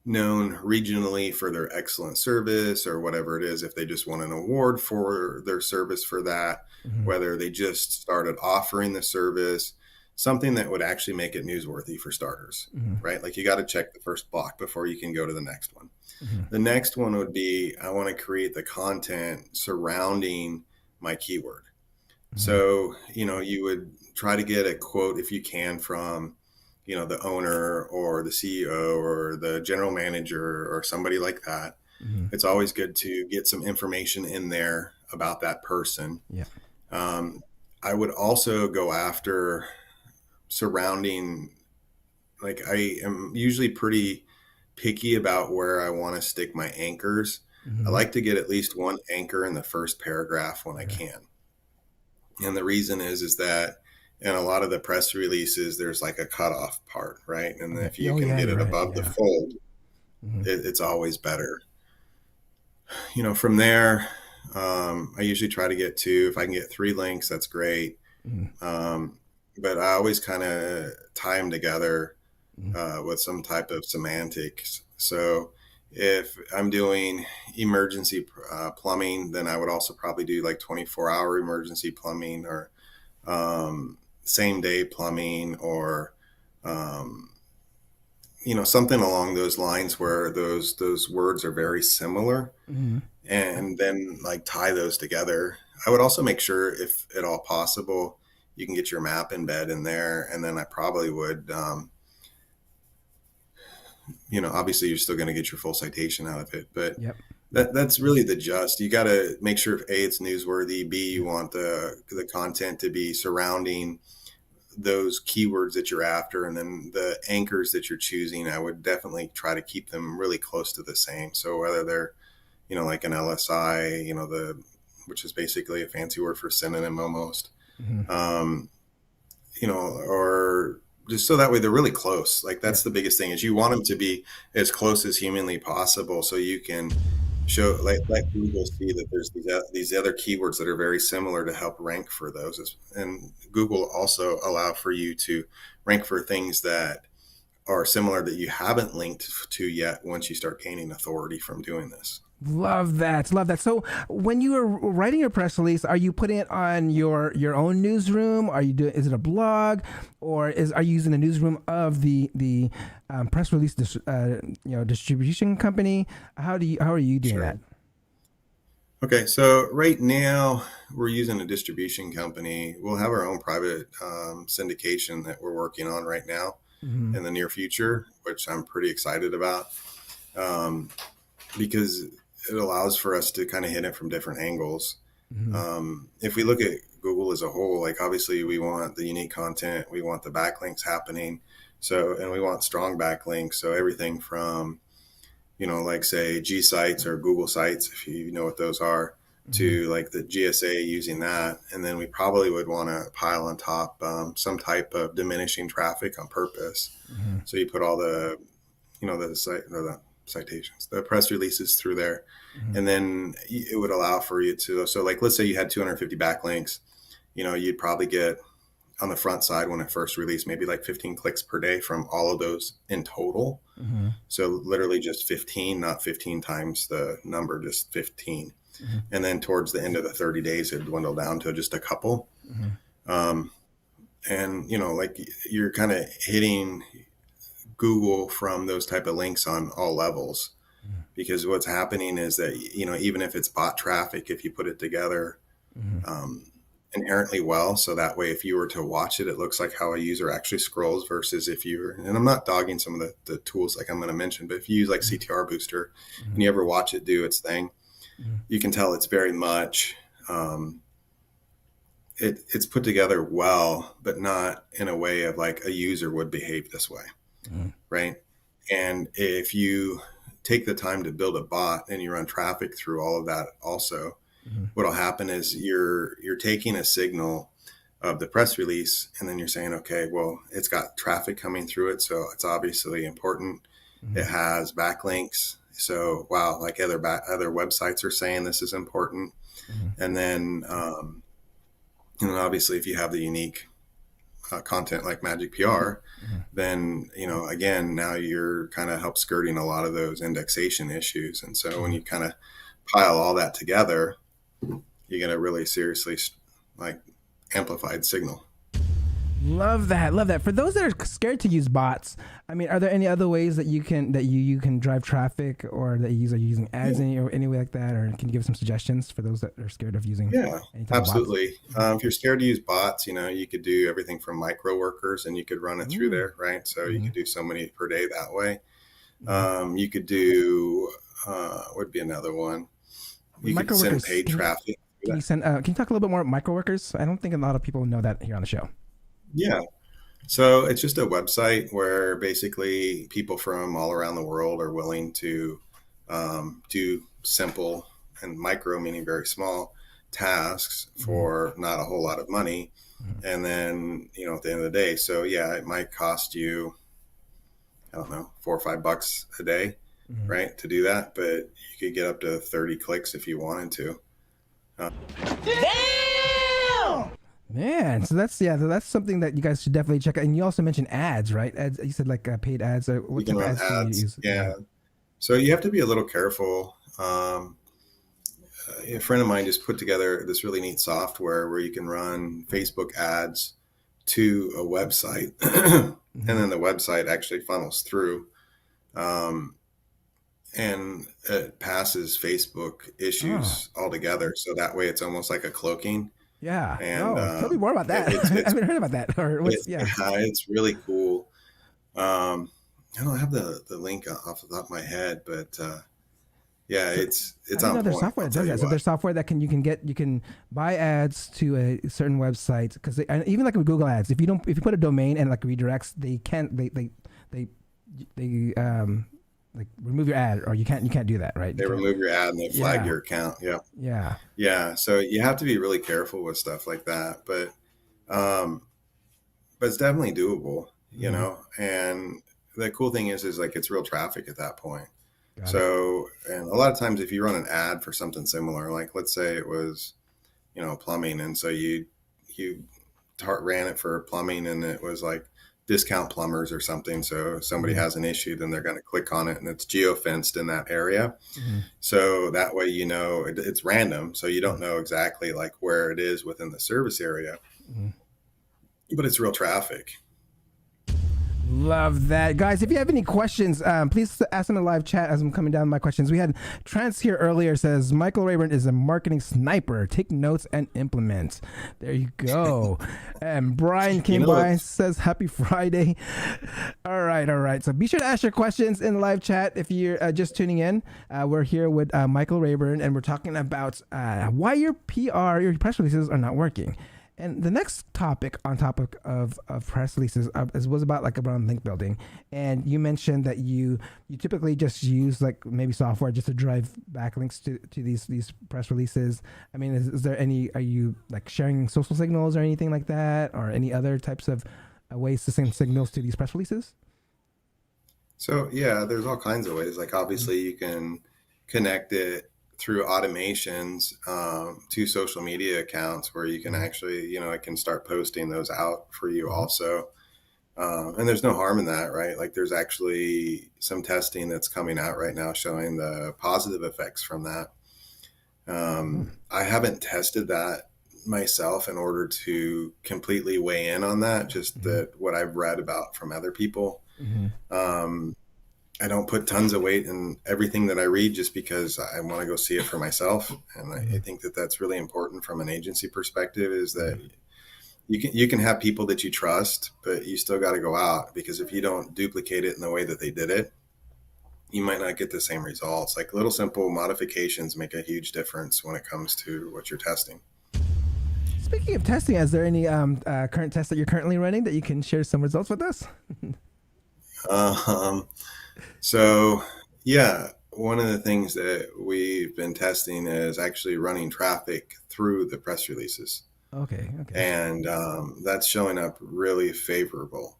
known regionally for their excellent service or whatever it is, if they just won an award for their service for that, whether they just started offering the service, something that would actually make it newsworthy for starters, right? Like you got to check the first block before you can go to the next one. The next one would be, I want to create the content surrounding my keyword. So, you would try to get a quote if you can from, the owner or the CEO or the general manager or somebody like that. It's always good to get some information in there about that person. Yeah. I would also go after surrounding, like I am usually pretty picky about where I want to stick my anchors. I like to get at least one anchor in the first paragraph when I can. And the reason is that in a lot of the press releases, there's like a cutoff part, right? And if you can get it above the fold, it's always better. From there, I usually try to get 2. If I can get 3 links, that's great. But I always kind of tie them together with some type of semantics. So if I'm doing emergency plumbing, then I would also probably do like 24-hour emergency plumbing or same day plumbing or, something along those lines where those words are very similar, and then like tie those together. I would also make sure, if at all possible, you can get your map embed in there. And then I probably would obviously you're still going to get your full citation out of it, but Yep. that's really the gist. You got to make sure A, it's newsworthy. B, you want the content to be surrounding those keywords that you're after, and then the anchors that you're choosing, I would definitely try to keep them really close to the same. So whether they're, like an LSI, which is basically a fancy word for synonym almost, or just so that way they're really close. Like that's the biggest thing, is you want them to be as close as humanly possible, so you can show, let Google see that there's these other keywords that are very similar to help rank for those. And Google also allow for you to rank for things that are similar that you haven't linked to yet once you start gaining authority from doing this. Love that. Love that. So when you are writing your press release, are you putting it on your own newsroom? Is it a blog, or are you using the newsroom of the press release distribution company? How are you doing that? Okay, so right now we're using a distribution company. We'll have our own private syndication that we're working on right now in the near future, which I'm pretty excited about, because it allows for us to kind of hit it from different angles. If we look at Google as a whole, like obviously we want the unique content, we want the backlinks happening. And we want strong backlinks. So everything from, like say G sites or Google sites, if you know what those are, to like the GSA using that. And then we probably would want to pile on top some type of diminishing traffic on purpose. So you put all the, the citations, the press releases through there. And then it would allow for you to, so like, let's say you had 250 backlinks, you'd probably get on the front side when it first released, maybe like 15 clicks per day from all of those in total. So literally just 15, not 15 times the number, just 15. And then towards the end of the 30 days, it dwindled down to just a couple. And, like you're kind of hitting Google from those type of links on all levels, because what's happening is that, even if it's bot traffic, if you put it together inherently well, so that way, if you were to watch it, it looks like how a user actually scrolls versus if you were, and I'm not dogging some of the tools like I'm going to mention, but if you use like CTR Booster and you ever watch it do its thing, you can tell it's very much, it's put together well, but not in a way of like a user would behave this way. Right. And if you take the time to build a bot and you run traffic through all of that also, what'll happen is you're taking a signal of the press release, and then you're saying, okay, well, it's got traffic coming through it, so it's obviously important. It has backlinks. So, wow, like other websites are saying this is important. And then, obviously if you have the unique content like Magic PR, then, again, now you're kind of help skirting a lot of those indexation issues. And so when you kind of pile all that together, you get a really seriously like amplified signal. Love that. For those that are scared to use bots, I mean, are there any other ways that you can drive traffic, or that are you using ads any way like that, or can you give some suggestions for those that are scared of using? Yeah, absolutely. If you're scared to use bots, you could do everything from micro workers, and you could run it through there, right? So you could do so many per day that way. You could do would be another one. You could send paid traffic. Can you talk a little bit more about micro workers? I don't think a lot of people know that here on the show. Yeah. So it's just a website where basically people from all around the world are willing to do simple, and micro meaning very small, tasks for not a whole lot of money. And then, at the end of the day, so yeah, it might cost you, I don't know, $4 or $5 a day, right, to do that. But you could get up to 30 clicks if you wanted to. Damn! Man, so that's something that you guys should definitely check out. And you also mentioned ads, right? Ads, you said like paid ads. Or what type of ads can you use? Yeah. So you have to be a little careful. A friend of mine just put together this really neat software where you can run Facebook ads to a website, and then the website actually funnels through, and it passes Facebook issues altogether. So that way, it's almost like a cloaking. Yeah. And tell me more about that. I haven't heard about that. It's really cool. I don't have the link off the top of my head, but yeah, it's I on know there's point. software I'll that tell does you that. So what. there's software that you can buy ads to a certain website, because even like with Google Ads, if you put a domain and like redirects, they like remove your ad, or you can't do that, right? They remove your ad and they flag your account. Yeah. Yeah. Yeah. So you have to be really careful with stuff like that. But it's definitely doable, you know, and the cool thing is like it's real traffic at that point. So, and a lot of times if you run an ad for something similar, like let's say it was, you know, plumbing. And so you ran it for plumbing and it was like discount plumbers or something. So if somebody has an issue, then they're going to click on it and it's geofenced in that area. So that way, you know, it's random. So you don't know exactly like where it is within the service area, but it's real traffic. Love that. Guys, if you have any questions, please ask them in the live chat as I'm coming down with my questions. We had Trance here earlier, says Michael Raburn is a marketing sniper. Take notes and implement. There you go. And Brian came by and says happy Friday. All right. So be sure to ask your questions in the live chat if you're just tuning in. We're here with Michael Raburn, and we're talking about why your PR, your press releases are not working. And the next topic on topic of press releases was about like around link building. And you mentioned that you typically just use like maybe software just to drive backlinks to these press releases. I mean, is there are you like sharing social signals or anything like that, or any other types of ways to send signals to these press releases? So yeah, there's all kinds of ways. Like obviously you can connect it through automations to social media accounts where you can actually, you know, it can start posting those out for you also. And there's no harm in that, right? Like there's actually some testing that's coming out right now showing the positive effects from that. I haven't tested that myself in order to completely weigh in on that, just that what I've read about from other people. I don't put tons of weight in everything that I read just because I want to go see it for myself. And I think that that's really important from an agency perspective, is that you can have people that you trust, but you still got to go out, because if you don't duplicate it in the way that they did it, you might not get the same results. Like little simple modifications make a huge difference when it comes to what you're testing. Speaking of testing, is there any current tests that you're currently running that you can share some results with us? So yeah, one of the things that we've been testing is actually running traffic through the press releases. Okay. And that's showing up really favorable.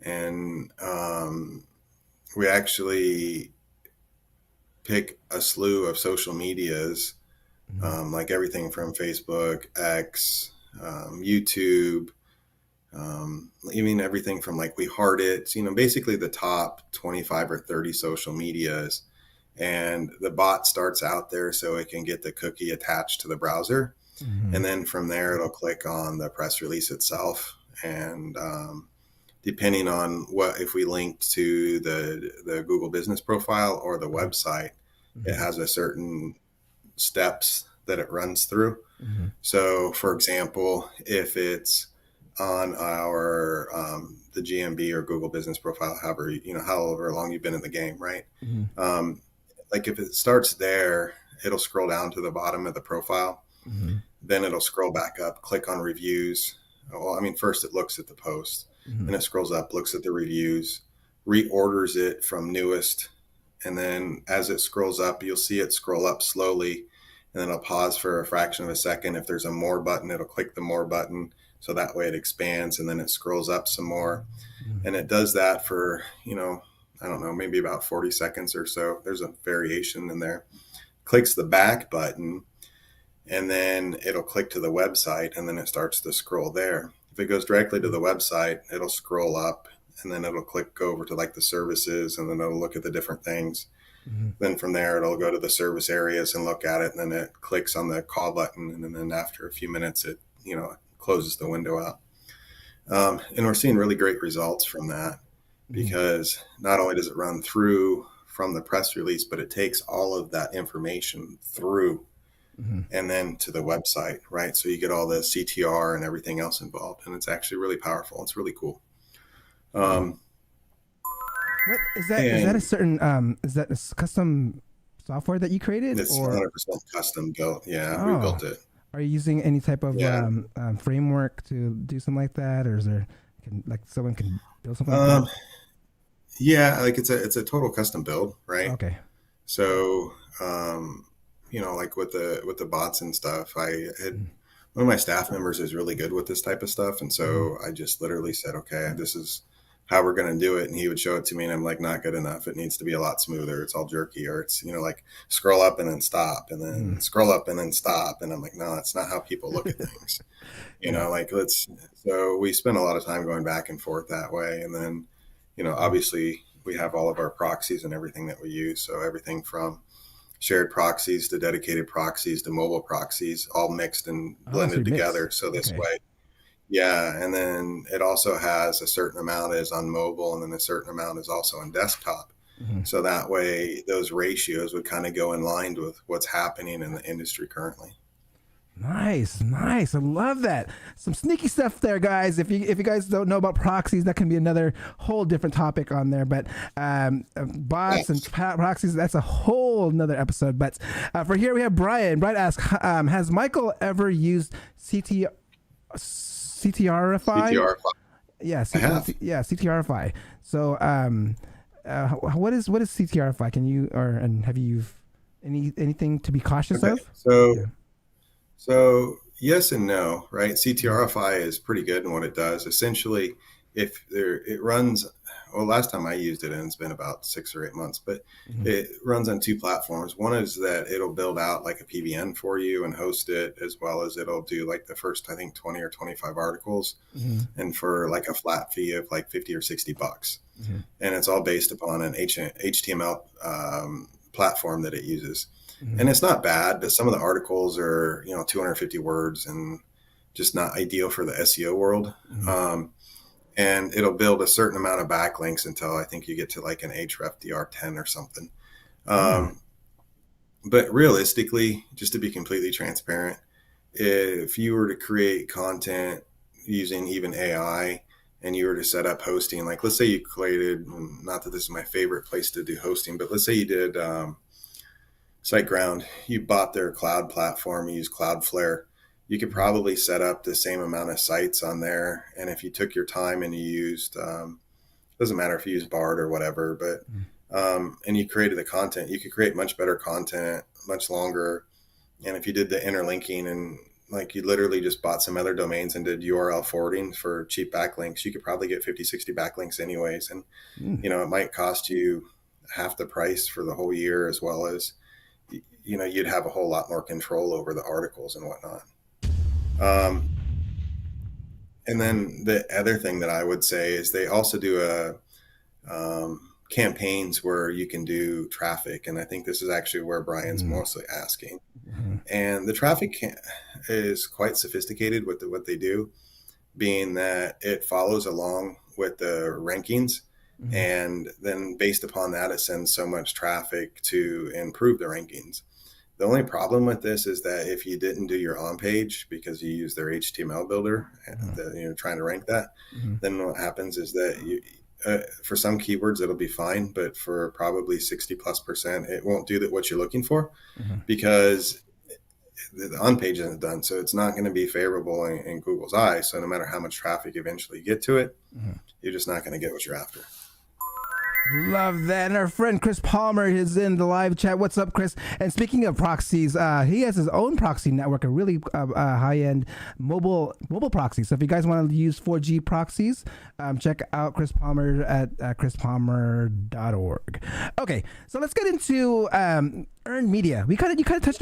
And we actually pick a slew of social medias, like everything from Facebook, X, YouTube, even everything from like We Heart It, you know, basically the top 25 or 30 social medias. And the bot starts out there so it can get the cookie attached to the browser. And then from there, it'll click on the press release itself. And depending on if we linked to the Google business profile or the website, it has a certain steps that it runs through. So for example, if it's on our the GMB or Google business profile, however long you've been in the game, right? Like if it starts there, it'll scroll down to the bottom of the profile. Then it'll scroll back up, click on reviews. Well, I mean, first it looks at the post, then it scrolls up, looks at the reviews, reorders it from newest. And then as it scrolls up, you'll see it scroll up slowly, and then it'll pause for a fraction of a second. If there's a more button, it'll click the more button. So that way it expands, and then it scrolls up some more. And it does that for, I don't know, maybe about 40 seconds or so. There's a variation in there. Clicks the back button, and then it'll click to the website, and then it starts to scroll there. If it goes directly to the website, it'll scroll up, and then it'll click over to like the services, and then it'll look at the different things. Then from there, it'll go to the service areas and look at it, and then it clicks on the call button, and then after a few minutes, it closes the window out. And we're seeing really great results from that, because not only does it run through from the press release, but it takes all of that information through and then to the website, right? So you get all the CTR and everything else involved, and it's actually really powerful. It's really cool. What is that? Is that a certain is that a custom software that you created? It's or 100% custom built. Yeah, we built it. Are you using any type of framework to do something like that, or is there like someone can build something like that? Yeah, like it's a total custom build, right? Okay. So, like with the bots and stuff, I had one of my staff members is really good with this type of stuff, and so I just literally said, okay, this is how we're going to do it, and he would show it to me, and I'm like, not good enough. It needs to be a lot smoother. It's all jerky, or it's like scroll up and then stop, and then scroll up and then stop, and I'm like, no, that's not how people look at things. So we spent a lot of time going back and forth that way, and then obviously we have all of our proxies and everything that we use. So everything from shared proxies to dedicated proxies to mobile proxies, all mixed and blended together. So this way, and then it also has a certain amount is on mobile, and then a certain amount is also on desktop. So that way, those ratios would kind of go in line with what's happening in the industry currently. Nice. I love that. Some sneaky stuff there, guys. If you guys don't know about proxies, that can be another whole different topic on there. But bots and proxies, that's a whole another episode. But for here, we have Brian. Brian asks, has Michael ever used CTRify? CTRify. Yeah, CTRify. So what is CTRify? Can you and have you anything to be cautious of? So yes and no, right? CTRify is pretty good in what it does. Essentially, it runs, last time I used it, and it's been about 6 or 8 months, but it runs on 2 platforms. One is that it'll build out like a PBN for you and host it, as well as it'll do like the first, I think, 20 or 25 articles, and for like a flat fee of like $50 or $60. And it's all based upon an HTML platform that it uses. And it's not bad, but some of the articles are, 250 words and just not ideal for the SEO world. And it'll build a certain amount of backlinks until I think you get to like an Ahrefs DR10 or something. But realistically, just to be completely transparent, if you were to create content using even AI and you were to set up hosting, like let's say you created, not that this is my favorite place to do hosting, but let's say you did SiteGround, you bought their cloud platform, you use Cloudflare, you could probably set up the same amount of sites on there. And if you took your time and you used, doesn't matter if you use Bard or whatever, but, and you created the content, you could create much better content, much longer. And if you did the interlinking and like you literally just bought some other domains and did URL forwarding for cheap backlinks, you could probably get 50, 60 backlinks anyways. And, it might cost you half the price for the whole year, as well as, you'd have a whole lot more control over the articles and whatnot. And then the other thing that I would say is they also do campaigns where you can do traffic. And I think this is actually where Brian's mostly asking. And the traffic is quite sophisticated with what they do, being that it follows along with the rankings. And then based upon that, it sends so much traffic to improve the rankings. The only problem with this is that if you didn't do your on page because you use their HTML builder, and trying to rank that, then what happens is that you, for some keywords, it'll be fine, but for probably 60+%, it won't do what you're looking for because the on page isn't done. So it's not going to be favorable in Google's eyes. So no matter how much traffic eventually you get to it, you're just not going to get what you're after. Love that. And our friend Chris Palmer is in the live chat. What's up, Chris? And speaking of proxies, he has his own proxy network, a really high-end mobile proxy. So if you guys want to use 4G proxies, check out Chris Palmer at chrispalmer.org. Okay, so let's get into earned media. You kind of touched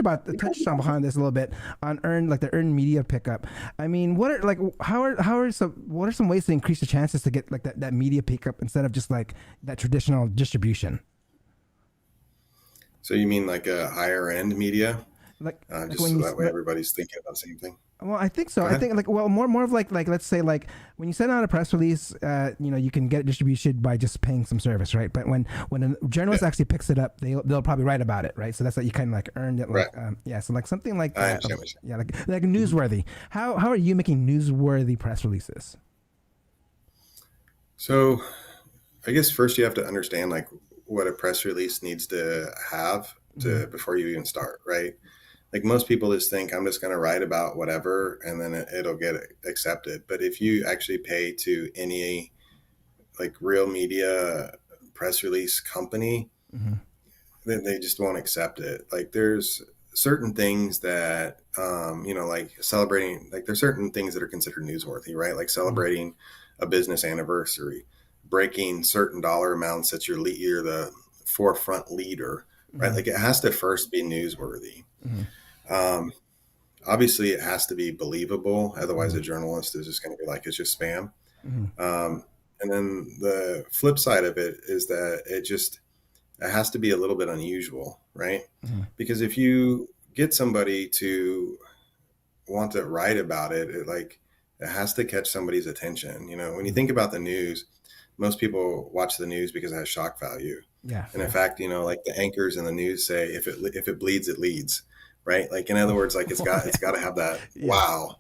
on behind this a little bit on the earned media pickup. I mean, what are some ways to increase the chances to get like that media pickup instead of just like that traditional distribution? So you mean like a higher end media? Just so that way everybody's thinking about the same thing. Well, I think so. I think more of like let's say like when you send out a press release, you can get distribution by just paying some service, right? But when a journalist actually picks it up, they'll probably write about it, right? So that's like you kind of like earned it, like so like something like that. Like newsworthy. How are you making newsworthy press releases? So I guess first you have to understand like what a press release needs to have to before you even start, right? Like most people just think I'm just going to write about whatever and then it'll get accepted. But if you actually pay to any like real media press release company, then they just won't accept it. Like there's certain things that, like celebrating, like there's certain things that are considered newsworthy, right? Like celebrating a business anniversary, breaking certain dollar amounts that you're the forefront leader, right? Like it has to first be newsworthy. Obviously it has to be believable. Otherwise a journalist is just going to be like, it's just spam. And then the flip side of it is that it has to be a little bit unusual, right? Because if you get somebody to want to write about it, it has to catch somebody's attention. When you think about the news, most people watch the news because it has shock value. Yeah. And in fact, like the anchors in the news say, if it bleeds, it leads, right? Like in other words, like it's got to have that wow.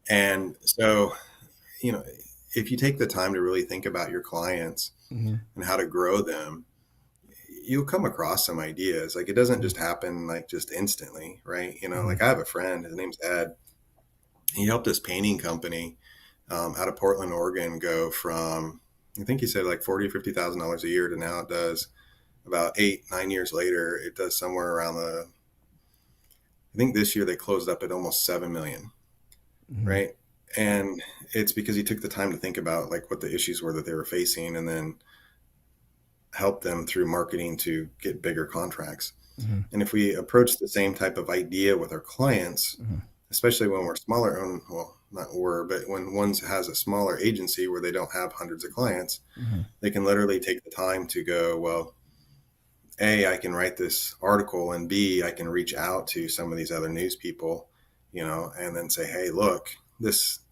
And so, if you take the time to really think about your clients and how to grow them, you'll come across some ideas. Like it doesn't just happen like just instantly, right? Like I have a friend, his name's Ed. He helped this painting company out of Portland, Oregon go from, I think he said like $40,000 or $50,000 a year to now it does about 8-9 years later, it does somewhere around I think this year they closed up at almost 7 million, right? And it's because he took the time to think about like what the issues were that they were facing and then help them through marketing to get bigger contracts. And if we approach the same type of idea with our clients, especially when we're smaller, but when one has a smaller agency where they don't have hundreds of clients, they can literally take the time to go, well, A, I can write this article, and B, I can reach out to some of these other news people, and then say, hey, look,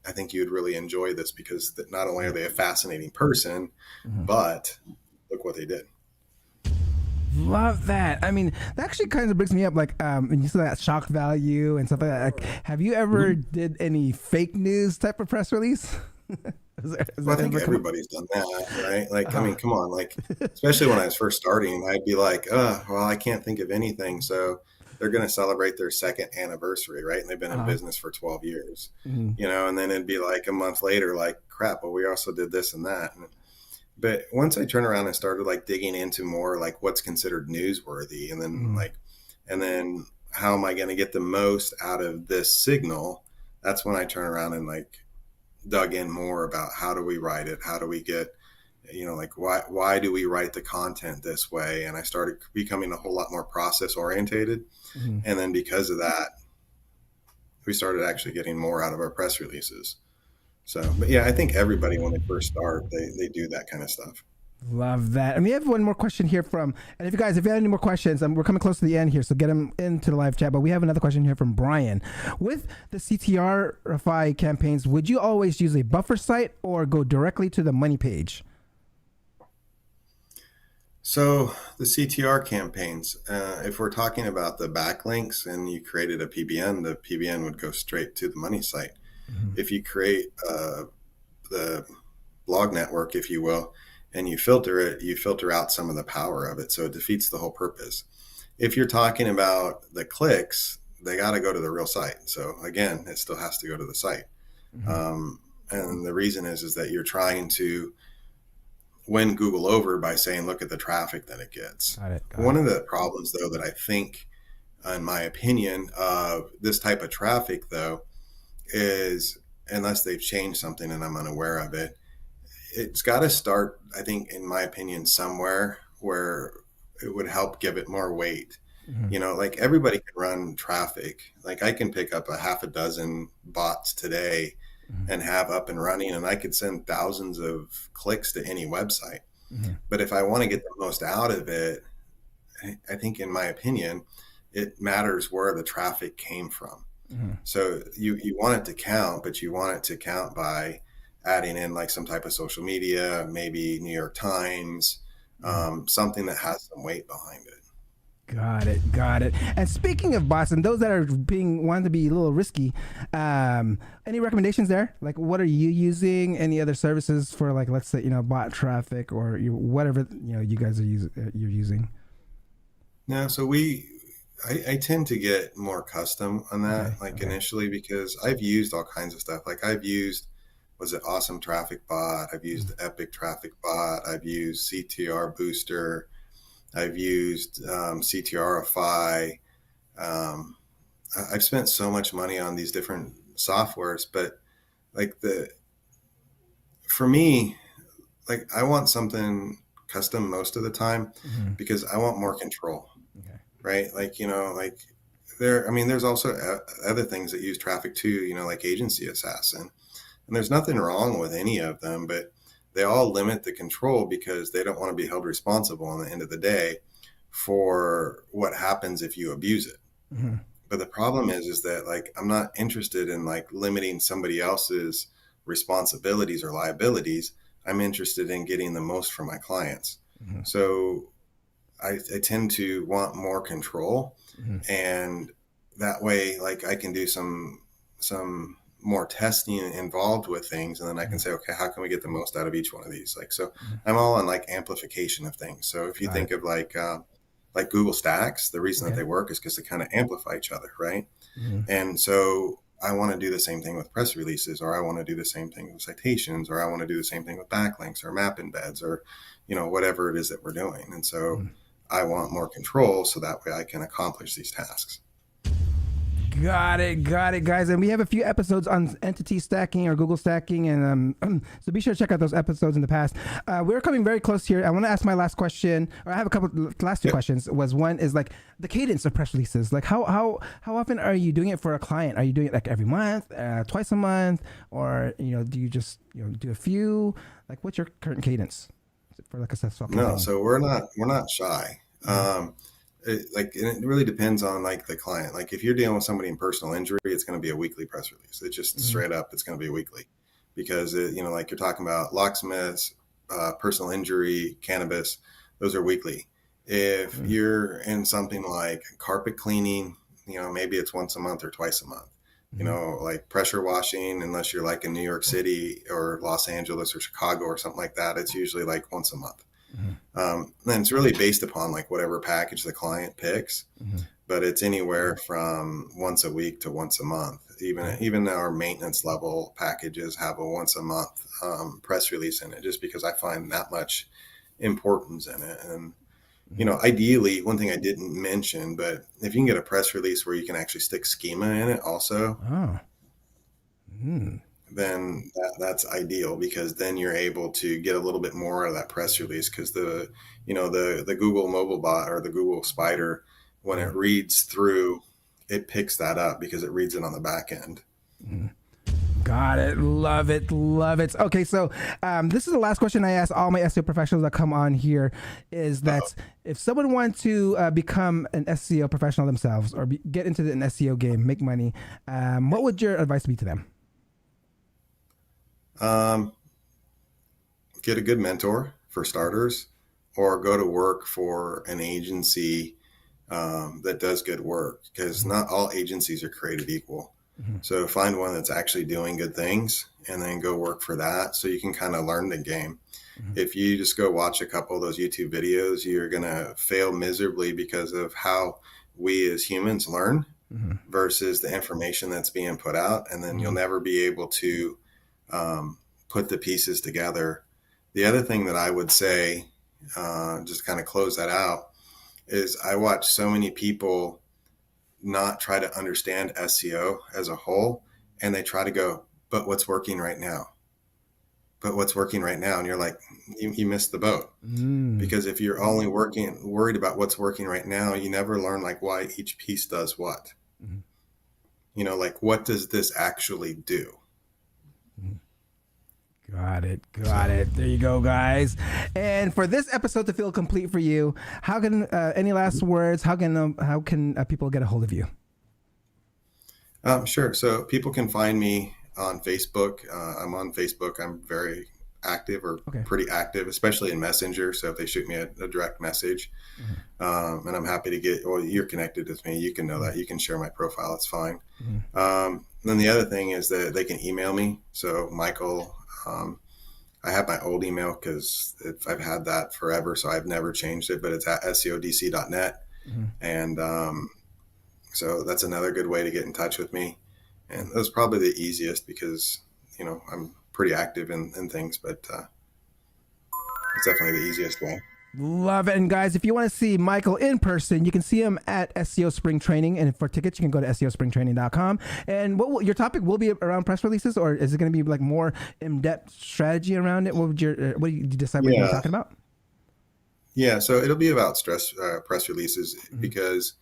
I think you'd really enjoy this because not only are they a fascinating person, but look what they did. Love that. I mean, that actually kind of brings me up, like, when you said that shock value and stuff like that. Like, have you ever did any fake news type of press release? I think everybody's done that, right? Like, I mean, come on, like, especially when I was first starting, I'd be like, well, I can't think of anything. So they're going to celebrate their second anniversary, right? And they've been in business for 12 years, and then it'd be like a month later, like, crap, well, we also did this and that. But once I turned around and started like digging into more like what's considered newsworthy, and then and then how am I going to get the most out of this signal? That's when I turn around and like dug in more about how do we write it? How do we get, like why do we write the content this way? And I started becoming a whole lot more process orientated. And then because of that, we started actually getting more out of our press releases. So, but yeah, I think everybody, when they first start, they do that kind of stuff. Love that. And we have one more question here and if you have any more questions, we're coming close to the end here, so get them into the live chat. But we have another question here from Brian. With the CTRify campaigns, would you always use a buffer site or go directly to the money page? So the CTR campaigns, if we're talking about the backlinks and you created a PBN, the PBN would go straight to the money site. If you create the blog network, if you will, and you filter it, you filter out some of the power of it. So it defeats the whole purpose. If you're talking about the clicks, they got to go to the real site. So again, it still has to go to the site. And the reason is that you're trying to win Google over by saying, look at the traffic that it gets. One of the problems, though, that I think, in my opinion, of this type of traffic, though, is unless they've changed something and I'm unaware of it, it's got to start, I think, in my opinion, somewhere where it would help give it more weight. Like everybody can run traffic. Like I can pick up a half a dozen bots today and have up and running, and I could send thousands of clicks to any website. But if I want to get the most out of it, I think, in my opinion, it matters where the traffic came from. So you want it to count, but you want it to count by adding in like some type of social media, maybe New York Times, something that has some weight behind it. Got it. And speaking of bots and those that are wanting to be a little risky, any recommendations there? Like, what are you using? Any other services for, like, let's say, bot traffic or whatever you guys are you're using? No, so I tend to get more custom on that, initially, because I've used all kinds of stuff. Like I've used, was it Awesome Traffic Bot? I've used Epic Traffic Bot. I've used CTR Booster. I've used CTRify. I've spent so much money on these different softwares, but for me, like I want something custom most of the time because I want more control, right? Like, there's also other things that use traffic too, like Agency Assassin, and there's nothing wrong with any of them, but they all limit the control because they don't want to be held responsible on the end of the day for what happens if you abuse it. But the problem is that like, I'm not interested in like limiting somebody else's responsibilities or liabilities. I'm interested in getting the most from my clients. So I tend to want more control, and that way, like I can do some more testing involved with things, and then I can say, okay, how can we get the most out of each one of these? Like, so I'm all on like amplification of things. So if you think of like Google Stacks, the reason that they work is because they kind of amplify each other, right? And so I want to do the same thing with press releases, or I want to do the same thing with citations, or I want to do the same thing with backlinks or map embeds, or whatever it is that we're doing. And so I want more control so that way I can accomplish these tasks. Got it, guys. And we have a few episodes on entity stacking or Google stacking, and so be sure to check out those episodes in the past. We're coming very close here. I want to ask my last question, or I have a couple last two questions. One is like the cadence of press releases. Like how often are you doing it for a client? Are you doing it like every month, twice a month, or do you just do a few? Like, what's your current cadence for like a successful campaign? No, so we're not shy. It really depends on like the client. Like if you're dealing with somebody in personal injury, it's going to be a weekly press release. It's just straight up, it's going to be weekly, because like you're talking about locksmiths, personal injury, cannabis, those are weekly. If you're in something like carpet cleaning, maybe it's once a month or twice a month. Like pressure washing, unless you're like in New York City or Los Angeles or Chicago or something like that, it's usually like once a month. And it's really based upon like whatever package the client picks, but it's anywhere from once a week to once a month. Even our maintenance level packages have a once a month press release in it, just because I find that much importance in it. And ideally, one thing I didn't mention, but if you can get a press release where you can actually stick schema in it also, then that's ideal, because then you're able to get a little bit more of that press release, because the Google mobile bot or the Google Spider, when it reads through, it picks that up because it reads it on the back end. Got it. Love it. Okay, so this is the last question I ask all my SEO professionals that come on here, is that if someone wants to become an SEO professional themselves, or get into an SEO game, make money, what would your advice be to them? Get a good mentor for starters, or go to work for an agency that does good work, because not all agencies are created equal. So find one that's actually doing good things, and then go work for that, so you can kind of learn the game. If you just go watch a couple of those YouTube videos, you're going to fail miserably because of how we as humans learn versus the information that's being put out. And then you'll never be able to put the pieces together. The other thing that I would say, just kind of close that out, is I watch so many people not try to understand SEO as a whole, and they try to go, but what's working right now? But what's working right now? And you're like, you missed the boat. Because if you're only worried about what's working right now, you never learn like why each piece does what. Like, what does this actually do? Got it. There you go, guys. And for this episode to feel complete for you, how can any last words? How can people get a hold of you? Sure. So people can find me on Facebook. I'm on Facebook. I'm very active or Okay. pretty active, especially in Messenger. So if they shoot me a direct message, and I'm happy to get, well, you're connected with me. You can know that. You can share my profile. It's fine. Then the other thing is that they can email me. So Michael, I have my old email because I've had that forever, so I've never changed it, but it's at SEODC.net. And so that's another good way to get in touch with me. And that's probably the easiest because, you know, I'm pretty active in things, but it's definitely the easiest way. Love it. And guys, if you want to see Michael in person, you can see him at SEO Spring Training. And for tickets, you can go to SEOspringtraining.com. And your topic will be around press releases, or is it going to be like more in-depth strategy around it? What do you decide what you're talking about? Yeah, so it'll be about press releases because,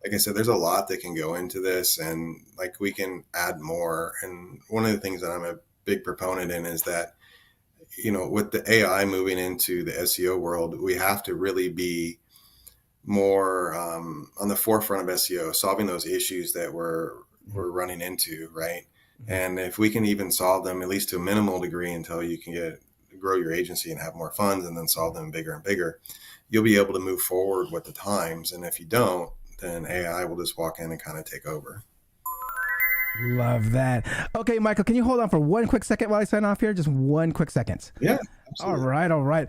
like I said, there's a lot that can go into this, and like we can add more. And one of the things that I'm a big proponent in is that, you know, with the AI moving into the SEO world, we have to really be more on the forefront of SEO, solving those issues that we're running into, right? And if we can even solve them, at least to a minimal degree, until you can grow your agency and have more funds, and then solve them bigger and bigger, you'll be able to move forward with the times. And if you don't, then AI will just walk in and kind of take over. Love that. Okay, Michael, can you hold on for one quick second while I sign off here? Just one quick second. Yeah, absolutely. All right,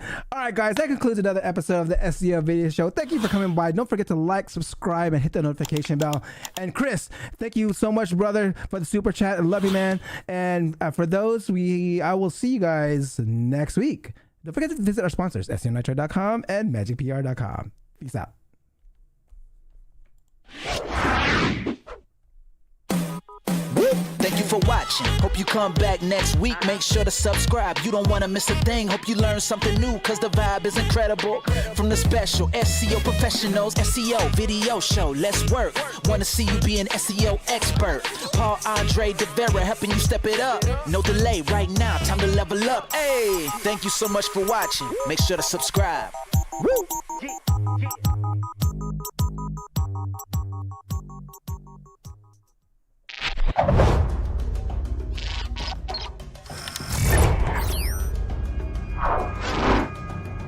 guys, that concludes another episode of the SEO Video Show. Thank you for coming by. Don't forget to like, subscribe, and hit the notification bell. And Chris, thank you so much, brother, for the super chat. I love you, man. And for those, I will see you guys next week. Don't forget to visit our sponsors, SEONitro.com and MagicPR.com. Peace out. Thank you for watching. Hope you come back next week. Make sure to subscribe. You don't want to miss a thing. Hope you learn something new, cause the vibe is incredible. From the special SEO professionals, SEO video show. Let's work. Want to see you be an SEO expert. Paul Andre De Vera helping you step it up. No delay right now. Time to level up. Hey, thank you so much for watching. Make sure to subscribe. Woo!